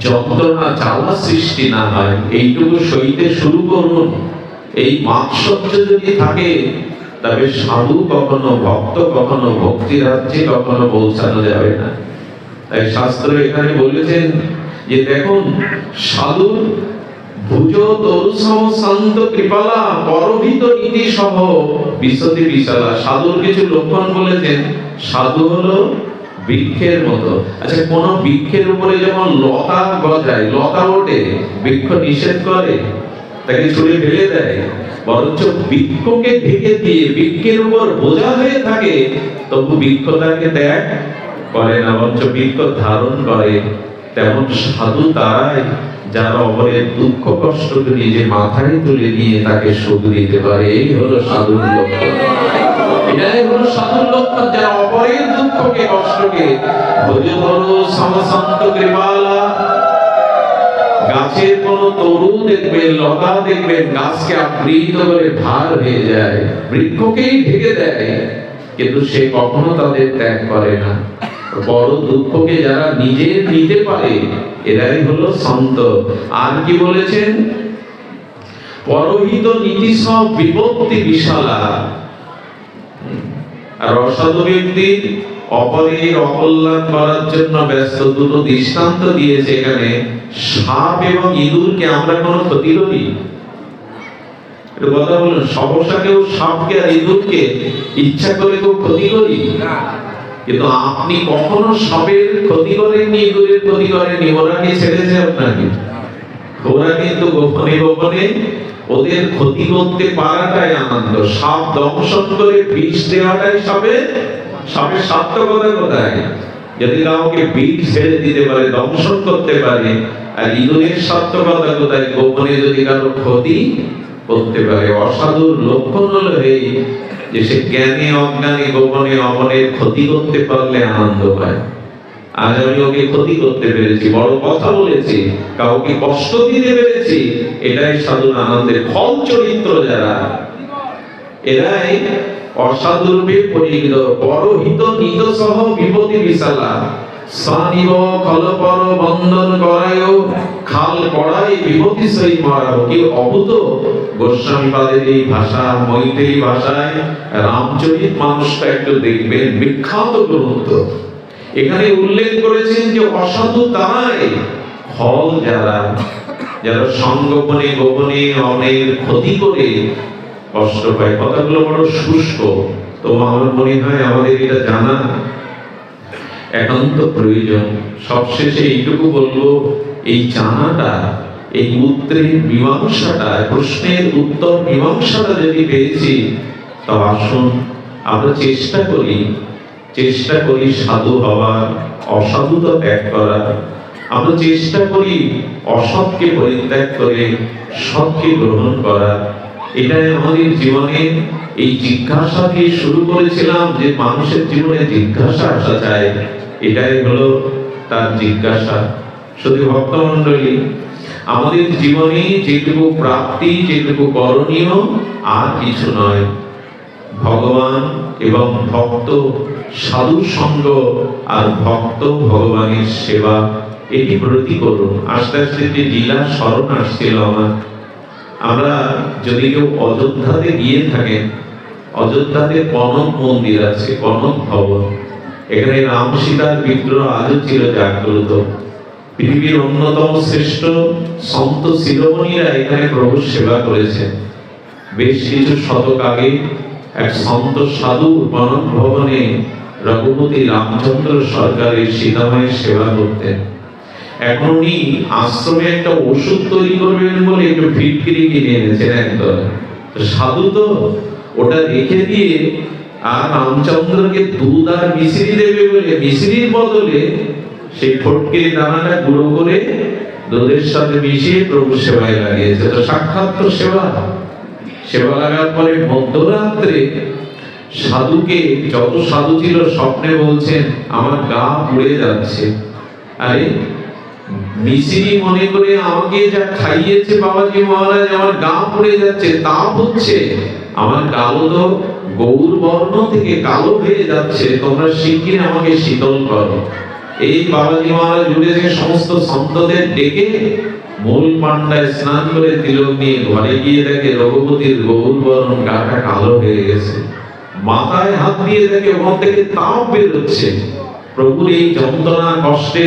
যন্ত্রণা জ্বালা সৃষ্টি না হয়, এইটুকু সইতে শুরু করুন। এই মাৎসর্য যদি থাকে, তবে সাধু কখনো, ভক্ত কখনো, ভক্তি রাজ্যে কখনো পৌঁছানো যাবে না। তাই শাস্ত্র এখানে বলেছেন যে দেখুন, সাধু ভুজ তরুসম শান্ত কৃপালা, পরহিত নীতি সহ বিশতি বিশালা। সাধুর কিছু লক্ষণ বলেছেন। সাধু হলো বৃক্ষের মতো। আচ্ছা, কোন বৃক্ষের উপরে যেমন লতা গজায়, লতা ওঠে, বৃক্ষ নিষেধ করে, তাকে ছুঁড়ে ফেলে দেয়, বরঞ্চ বৃক্ষকে ঢেকে দিয়ে বৃক্ষের উপর বোঝা হয়ে থাকে, তবু বৃক্ষ তাকে ত্যাগ করে না, বরঞ্চ বৃক্ষ ধারণ করে। তেমন সাধু তারাই যারা অপরের দুঃখ কষ্টকে নিজে মাথায় তুলে নিয়ে তাকে সুখ দিতে পারে। এই হলো সাধুর লক্ষণ, এটাই হলো সাধুর লক্ষণ, যারা অপরের দুঃখকে, কষ্টকে ভজতরু সমসন্ত কৃপালা। গাছের কোন তরু দেখবেন, লতা দেখবেন, গাছকে আবৃত করে ভার হয়ে যায়, বৃক্ষকেই ঢেকে দেয়, কিন্তু সে কখনো তাদের ত্যাগ করে না। বড় দুঃখকে যারা নিজে নিতে পারে, এরাই হলো সন্ত। আর কি বলেছেন? পরহিত নীতি সব বিপত্তি বিশালা। আর অসাধু ব্যক্তি অপরের অকল্যাণ করার জন্য ব্যস্ত। দুটো দৃষ্টান্ত দিয়েছে এখানে, সাপ এবং ইঁদুরকে আমরা কোনো ক্ষতি করি? একটু কথা বলুন, সহসাকেও, সাপকে আর ইঁদুরকে ইচ্ছা করে কেউ ক্ষতি করি? কিন্তু আপনি কখনো সাপের ক্ষতি করেননি, ইঁদুরের ক্ষতি করেননি, ওরা কি ছেড়েছে আপনাকে? ওরা কিন্তু গোপনে গোপনে ওদের ক্ষতি করতে পারাটাই আনন্দ। সাপ দংশন করে বিষ দেওয়াটাই সাপের সার্থকতা কোথায়? যদি কাউকে বিষ ছেড়ে দিতে পারে, দংশন করতে পারে, আর ইঁদুরের সার্থকতা কোথায়? গোপনে যদি কারো ক্ষতি করতে পারে। অসাধুর লক্ষণ হলো এই যে সে জ্ঞানে অজ্ঞানে গোপনে অমনের ক্ষতি করতে পারলে আনন্দ পায়। আজ আমি ওকে ক্ষতি করতে পেরেছি, বড় কথা বলেছি, কাউকে কষ্ট দিতে পেরেছি, এটাই সাধুর আনন্দের ফল। চরিত্র যারা, এরাই অসাধুরূপে পরিহিত। পরহিত নিত সহ বিপত্তি বিশালা। সানিব খলপর বন্ধন করায়, খাল পড়াই বিপত্তি সই মারাও। কি অভূত গোস্বামী পাদের এই ভাষা, মৈত্রী ভাষায় রামচরিত মানুষটা একটু দেখবেন, বিখ্যাত গ্রন্থ। এখানে উল্লেখ করেছেন যে অসাধু তারাই, ফল যারা, যারা সংগোপনে গোপনে অনেক ক্ষতি করে কষ্ট পায়। কথাগুলো বড় শুষ্ক, তো আমার মনে হয় আমাদের এটা জানা একান্ত প্রয়োজন। সবশেষে এইটুকু বলবো, এই জানাটা, এই উত্তরের মীমাংসাটা, প্রশ্নের উত্তর মীমাংসাটা যদি পেয়েছি, তো আসুন আমরা চেষ্টা করি সাধু হওয়ার, অসাধুতা ত্যাগ করার। আমরা চেষ্টা করি অসৎকে পরিত্যাগ করে সৎকে গ্রহণ করার। এটাই আমাদের জীবনে এই জিজ্ঞাসা দিয়ে শুরু করেছিলাম, যে মানুষের জীবনে জিজ্ঞাসা আসা চায়, এটাই হলো তার জিজ্ঞাসা। শুধু ভক্তমণ্ডলী, আমাদের জীবনে যেটুকু প্রাপ্তি, যেটুকু করণীয়, আর কিছু নয়। ভগবান এবং ভক্ত, সাধু সঙ্গ আর ভক্ত ভগবানের সেবা, এটি ব্রতী করুন। আস্তে আস্তে যে লীলা স্মরণ আসছিল আমার, আমরা যদি কেউ অযোধ্যাতে গিয়ে থাকেন, অযোধ্যাতে কনক মন্দির আছে, কনক ভবন। এখানে রাম সীতার বিগ্রহ আজও চির জাগ্রত। পৃথিবীর অন্যতম শ্রেষ্ঠ সন্ত শিরোমণিরা এখানে প্রভুর সেবা করেছেন। বেশ কিছু শতক আগে এক সন্ত সাধু কনক ভবনে রঘুপতি রামচন্দ্র সরকারের সীতামায়ের সেবা করতেন। এখন উনি আশ্রমে একটা ওষুধ তৈরি করবেন বলে একটু ফিটকিরি কিনে এনেছেন একদম। সাধু তো ওটা রেখে দিয়ে আর রামচন্দ্রকে দুধ আর মিশ্রি দেবে বলে মিশ্রির বদলে সেই ফটকিরি দানাটা গুঁড়ো করে দুধের সাথে মিশিয়ে প্রভু সেবায় লাগিয়েছে। তো সাক্ষাৎ তো সেবা। সেবা লাগার পরে মধ্যরাত্রে সাধুকে, যত সাধু ছিল স্বপ্নে বলছেন আমার গা পুড়ে যাচ্ছে। আরে মিশ্রি মনে করে আমাকে যা খাইয়েছে বাবাজি মহারাজ, আমার গা পুড়ে যাচ্ছে, তাপ হচ্ছে, আমার কালো তো গৌর বর্ণ থেকে কালো হয়ে যাচ্ছে, তোমরা শিগগির আমাকে শীতল করো। এই বাবাজি মহারাজ উঠেছে সমস্ত সন্তদের ডেকে মূল পান্ডায় স্নান করে তিলক নিয়ে ঘরে গিয়ে দেখে রঘুপতির গৌর বর্ণ, গাটা কালো হয়ে গেছে। মাথায় হাত দিয়ে দেখে ওখান থেকে তাপ বেরোচ্ছে। প্রভুর এই যন্ত্রণা কষ্টে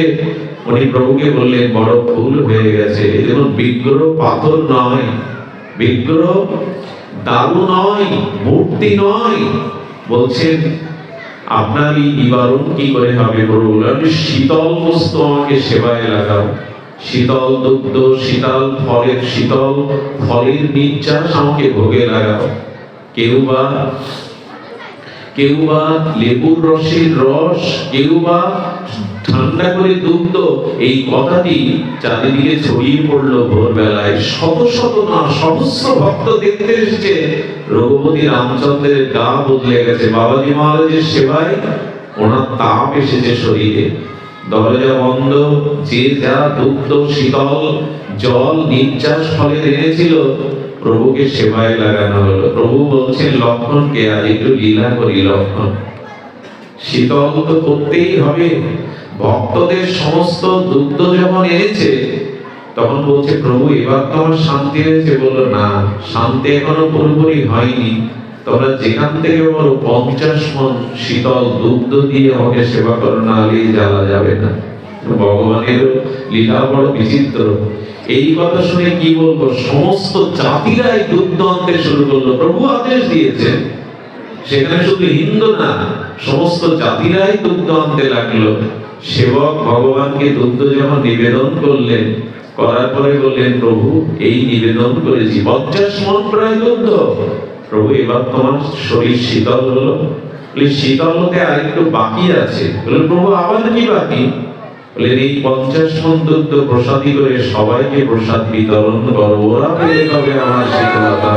উনি প্রভুকে বললেন বড় ভুল হয়ে গেছে। দেখুন বিগ্রহ পাথর নয়, বিগ্রহ দারু নয়, মূর্তি নয়। বলছেন আপনার এই নিবারণ কি করে হবে প্রভু? শীতল বস্তু আমাকে সেবায় লাগাও, শীতল দুগ্ধ, শীতল ফলের নির্যাস আমাকে ভোগে লাগাও। কেউ বা লেবুর রসের রস, কেউ বা ঠান্ডা করে দুগ্ধ। এই কথাটি চারিদিকে ছড়িয়ে পড়লো ভোরবেলায়। শত শত না সহস্র ভক্ত দেখতে এসেছে রঘুপতি রামচন্দ্রের গা বদলে গেছে। বাবাজি মহারাজের সেবায় ওনার তাপ এসেছে শরীরে। দরজা বন্ধ, যে যা দুগ্ধ, শীতল জল, নির্যাস ফলের এনেছিল প্রভুকে সেবায় লাগানো হলো। প্রভু বলছেন লক্ষণকে আজ একটু লীলা করি। লক্ষণ শীতল তো করতেই হবে। ভক্তদের সমস্ত দুগ্ধ যখন এনেছে তখন বলছে প্রভু এবার তো আমার শান্তি হয়েছে। বললো না, শান্তি এখনো পুরোপুরি হয়নি। তোমরা যেখান থেকে বলো 50 মণ শীতল দুগ্ধ দিয়ে আমাকে সেবা করো, না হলে জ্বালা যাবে না। ভগবানের লীলা বড় বিচিত্র। এই কথা শুনে কি বলবো, সমস্ত জাতিরাই দুগ্ধ আনতে শুরু করলো। প্রভু আদেশ দিয়েছেন, সেখানে শুধু হিন্দু না, সমস্ত জাতিরাই দুগ্ধ আনতে লাগলো। সেবক ভগবানকে দুগ্ধ যখন নিবেদন করলেন, করার পরে বললেন প্রভু এই নিবেদন করেছি 50 মণ প্রায় দুগ্ধ। প্রভু এবার তোমার শরীর শীতল হলো। শীতল হতে আরেকটু বাকি আছে। বললেন প্রভু আবার কি বাকি? বললেন এই 50 মণ দুগ্ধ প্রসাদী করে সবাইকে প্রসাদ বিতরণ করো, ওরা পেলে তবে আমার শীতলতা।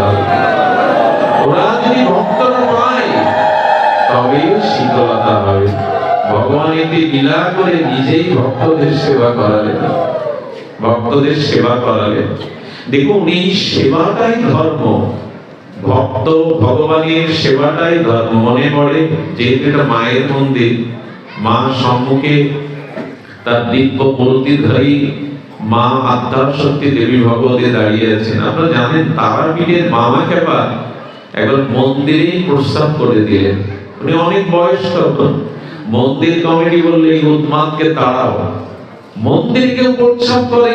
ওরা যদি ভক্তরা পায় তবে শীতলতা হবে। ভগবান এটি লীলা করে নিজেই ভক্তদের সেবা করালেন, ভক্তদের সেবা করালেন। দেখুন এই সেবাটাই ধর্ম। ভক্ত ভগবানের সেবাটাই ধর্ম। মনে পড়ে যেহেতু এটা মায়ের মন্দির, মা সম্মুখে তার দিব্য মূর্তিধারী মা আদ্যাশক্তি দেবী ভগবতী দাঁড়িয়ে আছেন। আপনারা জানেন তারাপীঠের মামা খেপা একবার মন্দিরেই প্রস্তাব করে দিলেন। উনি অনেক বয়স তখন। মন্দির কমিটি বললে এই উন্মাদকে তাড়াও। মন্দির কেউ প্রস্তাব করে,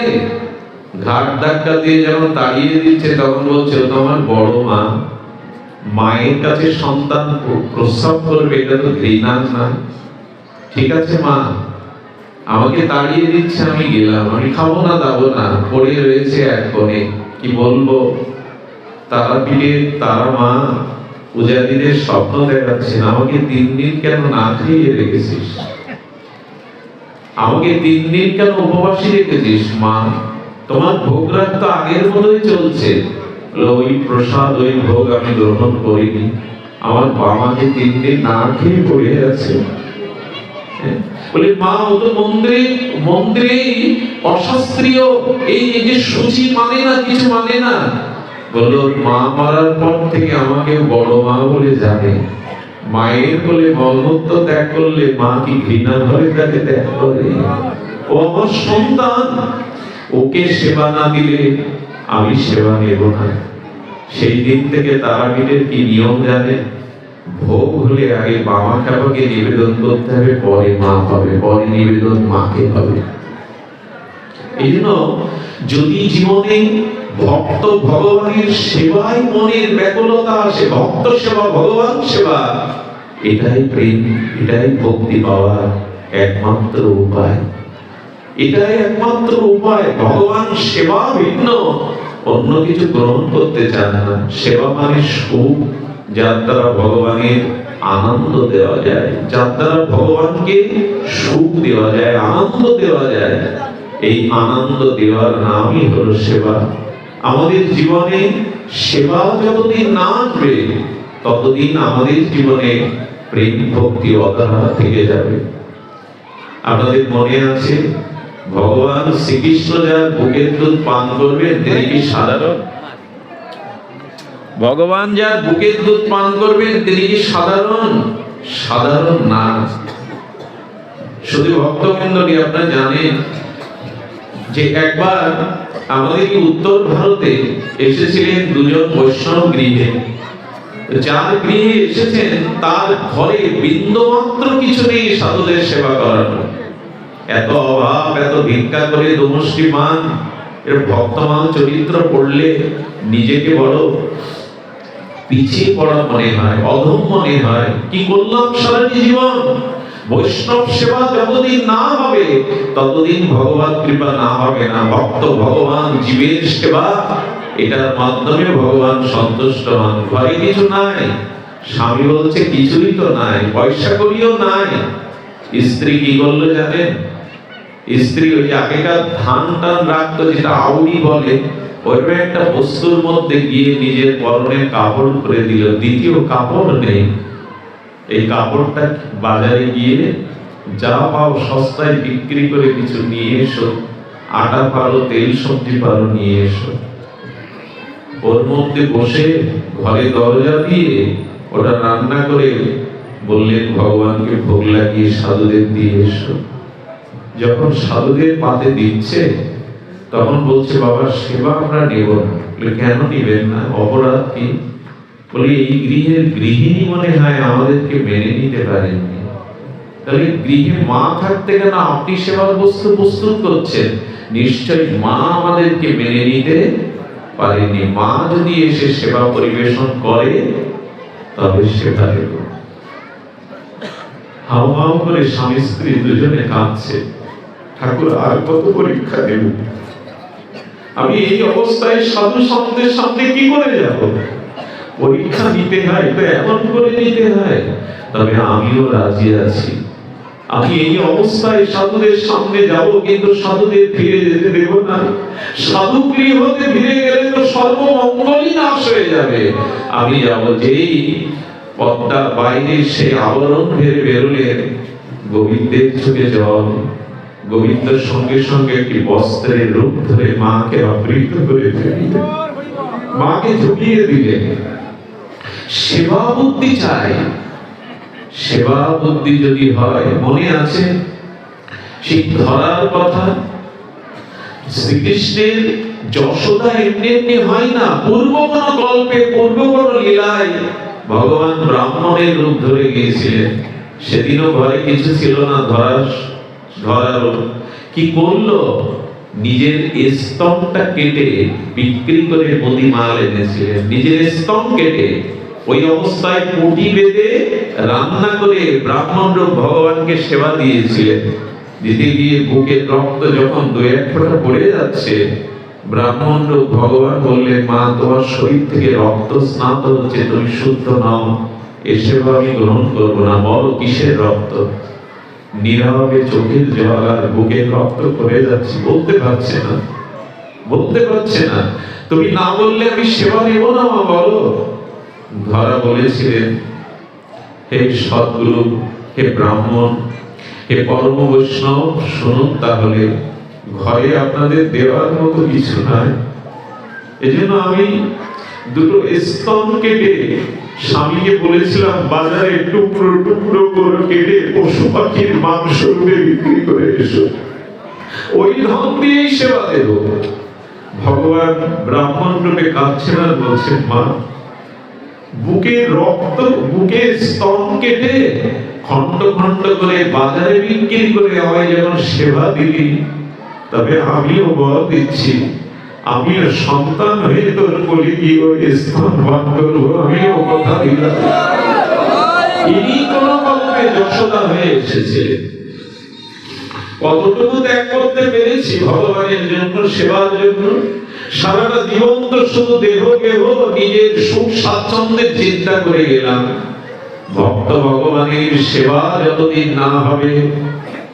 ঘাট ধাক্কা দিয়ে যখন তাড়িয়ে দিচ্ছে তখন বলছে তোমার বড় মা, মায়ের কাছে সন্তান প্রস্তাব করবে, এটা তো ঘৃণা না। ঠিক আছে মা, আমাকে তাড়িয়ে দিচ্ছে, আমি গেলাম, আমি খাবো না দাবো না, পড়ে রয়েছে এক কোণে। কি বলবো? তারাপীঠে তারা মা পূজারীদের স্বপ্ন দেখাচ্ছেন, আমাকে 3 দিন কেন না খেয়ে রেখেছিস? আমাকে 3 দিন কেন উপবাসী রেখেছিস? মা তোমার ভোগ রাগ তো আগের মতোই চলছে। ওই প্রসাদ ওই ভোগ আমি গ্রহণ করিনি, আমার বাবাকে 3 দিন না খেয়ে পড়ে আছে। বলে মা ও তো মন্দিরে অশাস্ত্রীয় এই যে সূচি মানে না, কিছু মানে না। বললো মা মারার পর থেকে আমাকে বড় মা বলে জানে। মায়ের বলে মলমূত্র ত্যাগ করলে মা কি ঘৃণা করে তাকে ত্যাগ করে? ও আমার সন্তান, ওকে সেবা না দিলে আমি সেবা নেব না। সেই দিন থেকে তারাপীঠের কি নিয়ম জানে? ভোগ হলে আগে বাবা ঠাকুরকে নিবেদন করতে হবে, পরে মা পাবে, পরে নিবেদন মাকে হবে। এই জন্য যদি জীবনে ভক্ত ভগবানের সেবায় মনের ব্যাকুলতা আসে, ভক্ত সেবা ভগবান সেবা, এটাই প্রেম, এটাই ভক্তি পাওয়ার একমাত্র উপায়। এটাই একমাত্র উপায়। ভগবান সেবা ভিন্ন অন্য কিছু গ্রহণ করতে চান না। সেবা মানে সুখ, যার দ্বারা ভগবানের আনন্দ দেওয়া যায়, যার দ্বারা ভগবানকে সুখ দেওয়া যায়, আনন্দ দেওয়া যায়। এই আনন্দ দেওয়ার নামই হলো সেবা। আমাদের জীবনে সেবা যতদিন না আসবে ততদিন আমাদের জীবনে প্রেম ভক্তি অধরা থেকে যাবে। আপনাদের মনে আছে ভগবান শ্রীকৃষ্ণ যার বুকের দুধ পান করবেন তিনি কি সাধারণ? ভগবান যার বুকের দুধ পান করবেন তিনি কি সাধারণ? সাধারণ না। শুধু ভক্তবৃন্দী আপনারা জানেন যে একবার আমাদের উত্তর ভারতে এসেছিলেন দুজন বৈষ্ণব গৃহে। যার গৃহে এসেছেন তার ঘরে বিন্দুমাত্র কিছু নেই সাধুদের সেবা করানো। এত অভাব, এত ভিক্ষা করে দুমুষ্টি মান। এর ভক্তমান চরিত্র পড়লে নিজেকে বড় পিছিয়ে পড়া মনে হয়, অধম মনে হয়। কি করলাম সারাটি জীবন? বৈষ্ণব সেবা যতদিন না হবে ততদিন ভগবত কৃপা না হবে না। ভক্ত ভগবান জীবের সেবা, এটার মাধ্যমে ভগবান সন্তুষ্ট হন। ঘরে কিছু নাই, স্বামী বলছে কিছুই তো নাই, পয়সা করিও নাই। স্ত্রী কি করলো জানেন? স্ত্রী ওই আগেকার ধান টান রাখতো, যেটা আউড়ি বলে, ওইভাবে একটা বস্তুর মধ্যে গিয়ে নিজের পরনের কাপড় করে দিল। দ্বিতীয় কাপড় নেই। এই কাপড়টা বাজারে গিয়ে যা পাও সস্তায় বিক্রি করে কিছু নিয়ে এসো, আটা পারো, তেল সবজি পারো, নিয়ে এসো। ওর মধ্যে বসে ঘরে দরজা দিয়ে ওটা রান্না করে বললেন ভগবানকে ভোগ লাগিয়ে সাধুদের দিয়ে এসো। যখন সাধুদের পাতে দিচ্ছে তখন বলছে বাবা সেবা আমরা নেব না। কেন নিবেন না? অপরাধ কি? বলে এই গৃহের গৃহিণী মনে হয় আমাদেরকে মেনে নিতে পারেননি। তাহলে গৃহে মা থাকতে কেন আপনি সেবার বস্তু প্রস্তুত করছেন? নিশ্চয়ই মা আমাদেরকে মেনে নিতে পারেননি। মা যদি এসে সেবা পরিবেশন করে তবে সেবা দেব। হাউ হাউ করে স্বামী স্ত্রী দুজনে কাঁদছে, ঠাকুর আর কত পরীক্ষা দেব? আমি এই অবস্থায় সাধু সন্তের সামনে কি করে যাব? পরীক্ষা নিতে হয় তো এমন করে নিতে হয়। তবে আমিও রাজি আছি। আমি এই অবস্থায় সাধুদের সামনে যাব, কিন্তু সাধুদের ফিরে যেতে দেব না। সাধু গৃহতে ফিরে গেলে তো সর্বমঙ্গলই নাশ হয়ে যাবে। আমি যাব। যেই পদ্মার বাইরে সেই আবরণ ভেরে বেরোলেন, গোবিন্দের চোখে জল। গোবিন্দের সঙ্গে সঙ্গে একটি বস্ত্রের রূপ ধরে মাকে আবৃত করে দিলেন, মাকে ঝুঁকিয়ে দিলেন। সেবা বুদ্ধি চাই। সেবা বুদ্ধি যদি হয়, মনে আছে সেই ধরার কথা? শ্রীকৃষ্ণের যশোদা এমনি এমনি হয় না। পূর্ব কোন গল্পে, পূর্ব কোন লীলায় ভগবান ব্রাহ্মণের রূপ ধরে গিয়েছিলেন। সেদিনও ঘরে কিছু ছিল না ধরার। কি করলো? নিজের স্তনটা কেটে বিক্রি করে মোদি মাল এনেছিলেন। নিজের স্তন কেটে ওই অবস্থায় পুঁটি বেঁধে রান্না করে ব্রাহ্মণ রূপ ভগবানকে সেবা দিয়েছিলেন। দিতে গিয়ে বুকের রক্ত যখন দু এক ফোঁটা পড়ে যাচ্ছে, ব্রাহ্মণ রূপ ভগবান বললেন, মা তোমার শরীর থেকে রক্ত স্নাত হচ্ছে, তুমি শুদ্ধ নাও, এ সেবা আমি গ্রহণ করবো না। বলো কিসের রক্ত? নীরবে চোখের জল আর বুকের রক্ত পড়ে যাচ্ছে, বলতে পারছে না, বলতে পারছে না। তুমি না বললে আমি সেবা নেব না। মা বলো। ধরা বলেছিলেন, হে সদ্গুরু, হে ব্রাহ্মণ, হে পরম বৈষ্ণব, শুনুন তাহলে, ঘরে আপনাদের দেওয়ার মতো কিছু নাই। এজন্য আমি দুটো স্তন কেটে স্বামীকে বলেছিলাম, বাজারে টুকরো টুকরো করে কেটে পশু পাখির মাংস রূপে বিক্রি করে এসো, ওই ধন দিয়েই সেবা দেব। ভগবান ব্রাহ্মণ রূপে কাঁদছেন আর বলছেন, মা, বুকের রক্ত, বুকের স্তন কেটে খন্ড খন্ড করে বাজারে বিক্রি করে আমায় যখন সেবা দিলি, তবে আমিও বল দিচ্ছি, আমিও সন্তান হয়ে তোর বলি কি ওই স্তন পান করবো, আমিও কথা দিলাম। ইনি কোন গল্পে যশোদা হয়ে এসেছিলেন। কতটুকু ত্যাগ করতে পেরেছি ভগবানের জন্য, সেবার জন্য। সারাটা জীবন তো শুধু দেহ কেহ নিজের সুখ স্বাচ্ছন্দ্যের চিন্তা করে গেলাম। ভক্ত ভগবানের সেবা যতদিন না হবে,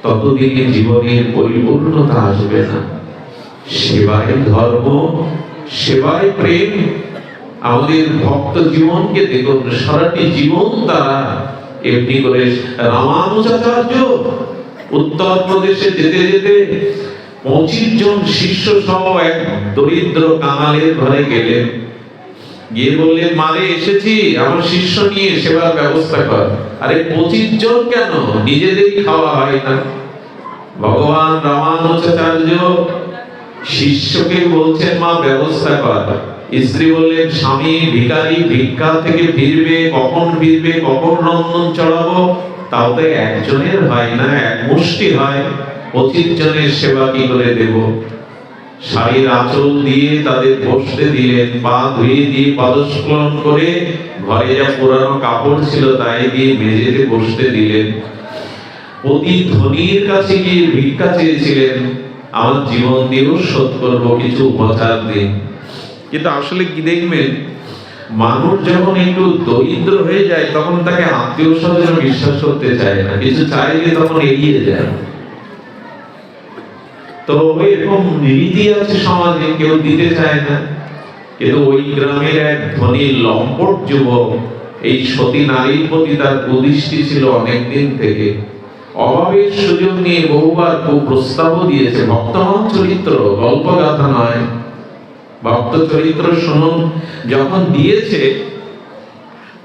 ততদিন জীবনের পরিপূর্ণতা আসবে না। সেবায় ধর্ম, সেবায় প্রেম। আমাদের ভক্ত জীবনকে দেখুন, সারাটি জীবন তারা এমনি করে। রামানুজাচার্য উত্তরপ্রদেশে যেতে যেতে 25 জন শিষ্য সহ এক দরিদ্র কাঙালের ঘরে গেলেন। গিয়ে বললেন, মারে এসেছি, আমার শিষ্য নিয়ে সেবার ব্যবস্থা কর। আরে 25 জন কেন, নিজেদেরই খাওয়া হয় না। ভগবান রামানুজাচার্য শিষ্যকে বলছেন, মা ব্যবস্থা কর। স্ত্রী বললেন, স্বামী ভিখারি, ভিক্ষা থেকে ফিরবে, কখন ফিরবে, কখন রন্ধন চড়াবো, তাও তো একজনের হয় না, এক মুষ্টি হয়। 25 জনের সেবা কি করে দেব? শাড়ির আঁচল দিয়ে তাদের বসতে দিলেন, পা ধুয়ে দিয়ে পদস্খলন করে ঘরে যা পুরানো কাপড় ছিল তাই দিয়ে মেঝেতে বসতে দিলেন। প্রতি ধনীর কাছে গিয়ে ভিক্ষা চেয়েছিলেন, আমার জীবন দিয়েও শোধ করবো, কিছু উপচার দিন। কিন্তু আসলে কি দেখবেন, মানুষ যখন একটু দরিদ্র হয়ে যায় তখন তাকে আত্মীয় স্বজন বিশ্বাস করতে চায় না, কিছু চাইলে তখন এগিয়ে যায়। তো এরকম রীতি আছে সমাজে, কেউ দিতে চায় না। কিন্তু ওই গ্রামের এক ধনী লম্পট যুবক, এই সতী নারীর প্রতি তার কুদৃষ্টি ছিল অনেকদিন থেকে। অভাবের সুযোগ নিয়ে বহুবার প্রস্তাব দিয়েছে। ভক্তমান চরিত্র, গল্প গাথা নয়, ভক্ত চরিত্র শুনুন। যখন দিয়েছে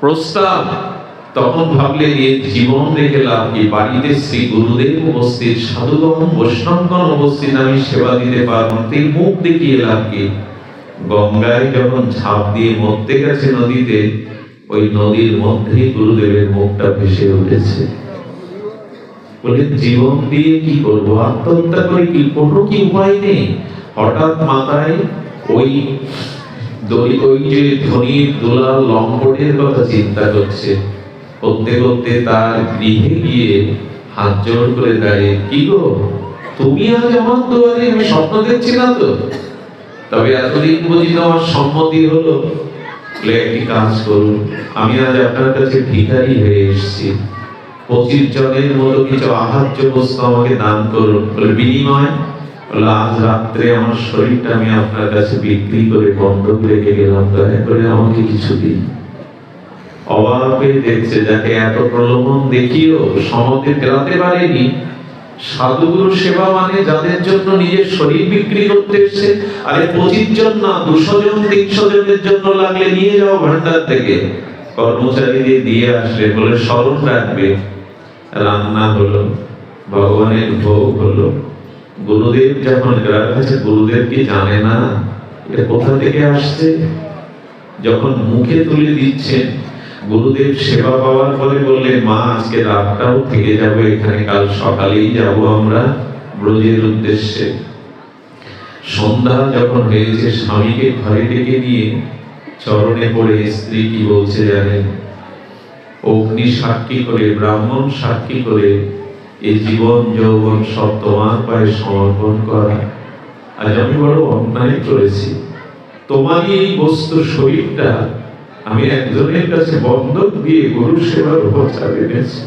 প্রস্তাব, তখন ভাবলেন এর জীবন রেখে লাভ কি? বাড়িতে শ্রী গুরুদেব উপস্থিত, সাধুগণ বৈষ্ণবগণ উপস্থিত, আমি সেবা দিতে পারবো, এই মুখ দেখিয়ে লাভ কি? গঙ্গায় যখন ঝাঁপ দিয়ে মরতে গেছে নদীতে, ওই নদীর মধ্যেই গুরুদেবের মুখটা ভেসে উঠেছে। বলে, জীবন দিয়ে কি করবো, আত্মহত্যা করে কি করবো, কি উপায় নেই। হঠাৎ মাথায় ওই যে ধনীর দোলা লম্পটের কথা চিন্তা করছে। করতে করতে তার গৃহে গিয়ে হাত জোড় করে দাঁড়িয়ে, কি গো, তুমি আজ আমার দুয়ারে, আমি স্বপ্ন দেখছি না তো? তবে এতদিন বুঝি তোমার সম্মতি হলো। একটি কাজ করুন, আমি আজ আপনার কাছে ভিখারি হয়ে এসেছি, 25 জনের মতো কিছু আহার্য বস্তু আমাকে দান করুন। বলে, বিনিময়? বলে, আজ রাত্রে আমার শরীরটা আমি আপনার কাছে বিক্রি করে বন্ধক রেখে গেলাম, দয়া করে আমাকে কিছু দিন। অবাক হয়ে দেখছে, যাকে এত প্রলোভন দেখিও সমতে ফেরাতে পারেনি। সাধুগুরু সেবা মানে যাদের জন্য নিজের শরীর বিক্রি করতে এসছে। আরে 25 জন না, 200 জন 300 জনের জন্য লাগলে নিয়ে যাও ভান্ডার থেকে। কর্মচারীদের দিয়ে আসলে, বলে স্মরণ রাখবে। রান্না হলো, ভগবানের ভোগ হলো। গুরুদেব যখন গ্রাহক আছে, গুরুদেব কি জানে না এটা কোথা থেকে আসছে? যখন মুখে তুলে দিচ্ছেন, গুরুদেব সেবা পাওয়ার পরে বললেন, মা আজকে রাতটাও থেকে যাব এখানে, কাল সকালেই যাব আমরা ব্রজের উদ্দেশ্যে। সন্ধ্যা যখন হয়েছে, স্বামীকে ঘরে ডেকে নিয়ে চরণে পড়ে স্ত্রী কি বলছে জানেন? অগ্নি সাক্ষী করে, ব্রাহ্মণ সাক্ষী করে, এই জীবন যৌবন সব তোমার পায়ে সমর্পণ করা। আজ আমি বড় অন্যায় করেছি, তোমারই এই বস্তু শরীরটা আমি একজনের কাছে বন্ধক দিয়ে গুরু সেবার উপচার এনেছি,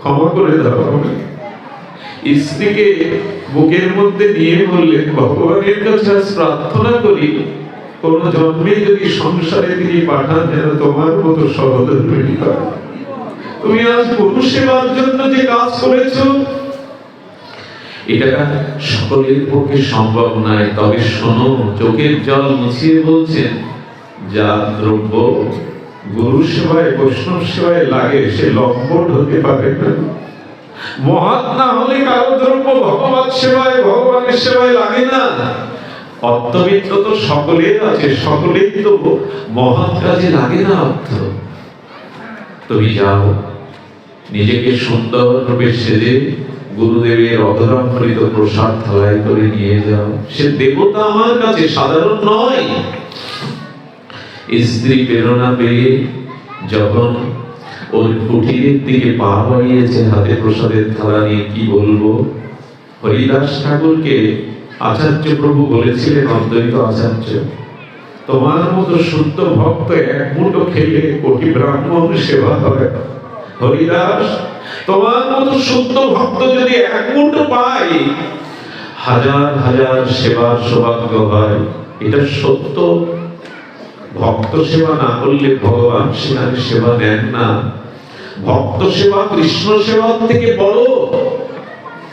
ক্ষমা করে দাও। স্ত্রীকে বুকের মধ্যে নিয়ে বললেন, ভগবানের কাছে আজ প্রার্থনা করি, কোন জন্মে যদি সংসারে তিনি পাঠান, যেন তোমার মতো সহধর্মিণী হয়। তুমি আজ গুরু সেবার জন্য যে কাজ করেছো, এটা সকলের পক্ষে সম্ভব নয়। তবে শোনো, চোখের জল মুছিয়ে বলছেন, যা দ্রব্য গুরু সেবায় বৈষ্ণব সেবায় লাগে সে লম্পট হতে পারে না। মহাৎ না হলে কারো দ্রব্য ভগবত সেবায় ভগবানের সেবায় লাগে না। অর্থবিত্ত তো সকলের আছে, সকলেই তো মহৎ কাজে লাগে না অর্থ। তুমি যাও, নিজেকে সুন্দর রূপে সেজে গুরুদেবের অধরামৃত প্রসাদ থালায় করে নিয়ে যাও। সে দেবতা আমার কাছে, সাধারণ নয়। স্ত্রী প্রেরণা পেয়ে যখন ওর কুটিরের দিকে পা বাড়িয়েছে হাতে প্রসাদের থালা নিয়ে, কি বলবো, হরিদাস ঠাকুরকে আচার্য প্রভু বলেছিলেন, অদ্বৈত আচার্য, তোমার মতো শুদ্ধ ভক্ত এক মুঠো খেলে কোটি ব্রাহ্মণ সেবা হয়। হরিদাস, তোমার মতো শুদ্ধ ভক্ত যদি এক মুঠো পায়, হাজার হাজার সেবার সৌভাগ্য হয়। এটা সত্য। ভক্ত সেবা না করলে ভগবান সেখানে সেবা দেন না। ভক্ত সেবা কৃষ্ণ সেবার থেকে বড়।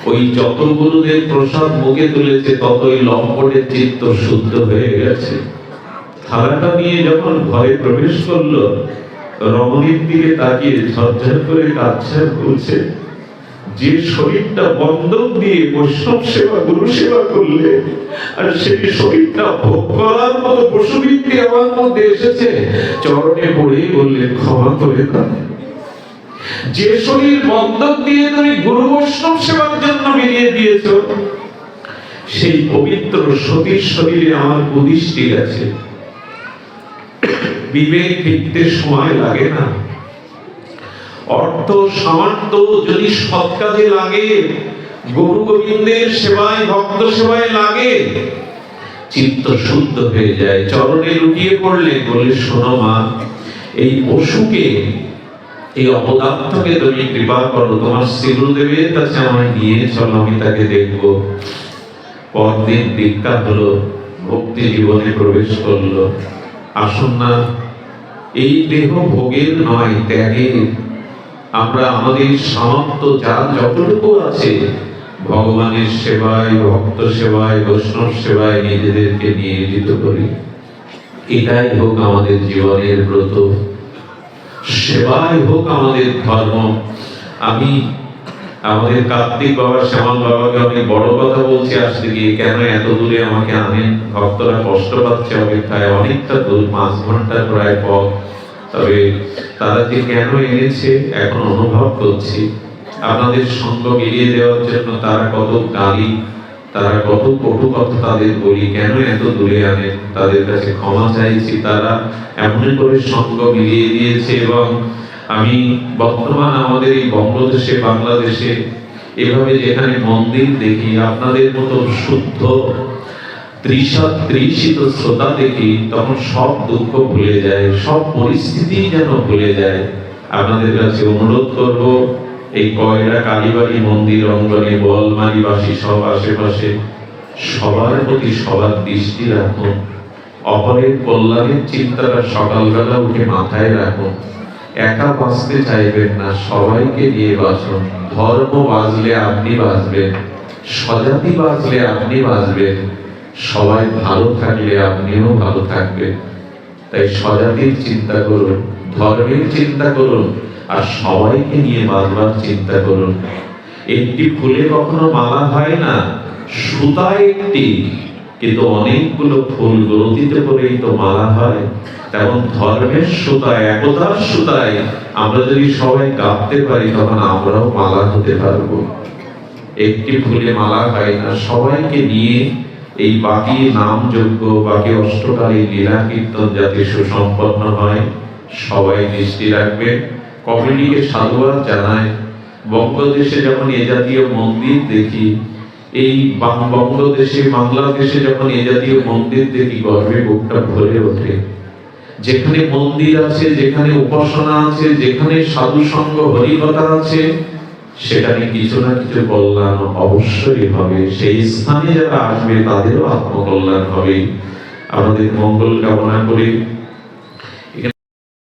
ওই যত গুরুদেব প্রসাদ মুখে তুলেছে ততই লম্পটের চিত্ত শুদ্ধ হয়ে গেছে। থালাটা নিয়ে যখন ঘরে প্রবেশ করলো, রমণীর দিকে তাকিয়ে ঝরঝর করে কাঁদছে, বলছে, যে শরীরটা বন্ধক দিয়ে বৈষ্ণব সেবা গুরু সেবা করলে, আর সেই শরীরটা ভোগ করার মতো পশুবৃত্তি আমার মধ্যে এসেছে, চরণে পড়েই বললেন, ক্ষমা করে দাও। যে শরীর বন্ধক দিয়ে তুমি গুরু বৈষ্ণব সেবার জন্য বেরিয়ে দিয়েছো, সেই পবিত্র সতীর শরীরে আমার কুদৃষ্টি গেছে। বিবেক ফিরতে সময় লাগে না। অর্থ সামর্থ্য যদি সৎ কাজে লাগে, গুরু গোবিন্দের সেবায় ভক্ত সেবায় লাগে, চিত্ত শুদ্ধ হয়ে যায়। চরণে লুটিয়ে পড়লে বলে, শোনো মা, এই পশুকে, এই অপদার্থকে তুমি কৃপা করো, তোমার শ্রী গুরুদেবের কাছে আমায় নিয়ে চলো, আমি তাকে দেখবো। পরদিন দীক্ষা হলো, ভক্তি জীবনে প্রবেশ করলো। আসুন না, এই দেহ ভোগের নয়, ত্যাগের। আমরা আমাদের সামর্থ্য যার যতটুকু আছে, ভগবানের সেবায় ভক্ত সেবায় বৈষ্ণব সেবায় নিজেদেরকে নিয়োজিত করি। এটাই হোক আমাদের জীবনের ব্রত, সেবাই হোক আমাদের ধর্ম। আমি আমাদের কার্তিক বাবা, শ্যামল বাবাকে অনেক বড় কথা বলছি আসতে গিয়ে, কেন এত দূরে আমাকে আনেন, ভক্তরা কষ্ট পাচ্ছে অপেক্ষায়, অনেকটা দূর, 5 ঘন্টার প্রায় পথ। তবে তারা যে কেন এনেছে এখন অনুভব করছি। আপনাদের সঙ্গ মিলিয়ে দেওয়ার জন্য তারা কত গালি, তারা কত কটু কথা তাদের বলি, কেন এত দূরে আনেন, তাদের কাছে ক্ষমা চাইছি। তারা এমন করে সঙ্গ মিলিয়ে দিয়েছে। এবং আমি বর্তমান আমাদের এই বঙ্গদেশে, বাংলাদেশে এভাবে যেখানে মন্দির দেখি, আপনাদের মতো শুদ্ধ তৃষিত শ্রোতা দেখি, তখন সব দুঃখ ভুলে যায়, সব পরিস্থিতি যেন ভুলে যায়। আপনাদের কাছে অনুরোধ করব, এই কয়রা কালীবাড়ি মন্দির অঙ্গনে বলমারিবাসী সব আশেপাশে সবার প্রতি সবার দৃষ্টি রাখুন। অপরের কল্যাণের চিন্তাটা সকালবেলা উঠে মাথায় রাখুন। একা বাঁচতে চাইবেন না, সবাইকে নিয়ে বাঁচুন। ধর্ম বাঁচলে আপনি বাঁচবেন, স্বজাতি বাঁচলে আপনি বাঁচবেন, সবাই ভালো থাকলে আপনিও ভালো থাকবেন। তাই স্বজাতির চিন্তা করুন, ধর্মের চিন্তা করুন, আর সবাইকে নিয়ে বাঁচবার চিন্তা করুন। একটি ফুলে কখনো মালা হয় না, সুতা একটি, কিন্তু অনেকগুলো ফুল গ্রথিত করেই তো মালা হয়। তেমন ধর্মের সুতায়, একতার সুতায় আমরা যদি সবাই গাঁথতে পারি, তখন আমরাও মালা হতে পারবো। একটি ফুলে মালা হয় না, সবাইকে নিয়ে এই বাকি নাম যজ্ঞ, বাকি অষ্টকালী লীলা কীর্তন যাতে সুসম্পন্ন হয়, সবাই দৃষ্টি রাখবেন। কমিটিকে সাধুবাদ জানায়। বঙ্গদেশে যখন এ জাতীয় মন্দির দেখি, এই বঙ্গদেশে বাংলাদেশে যখন এ জাতীয় মন্দির দেখি, গর্বে বুকটা ভরে ওঠে। যেখানে মন্দির আছে, যেখানে উপাসনা আছে, যেখানে সাধু সঙ্গ হরিকথা আছে, সেখানে কিছু না কিছু কল্যাণ অবশ্যই হবে। সেই স্থানে যারা আসবে তাদেরও আত্মকল্যাণ হবে। আমাদের মঙ্গল কামনা করি।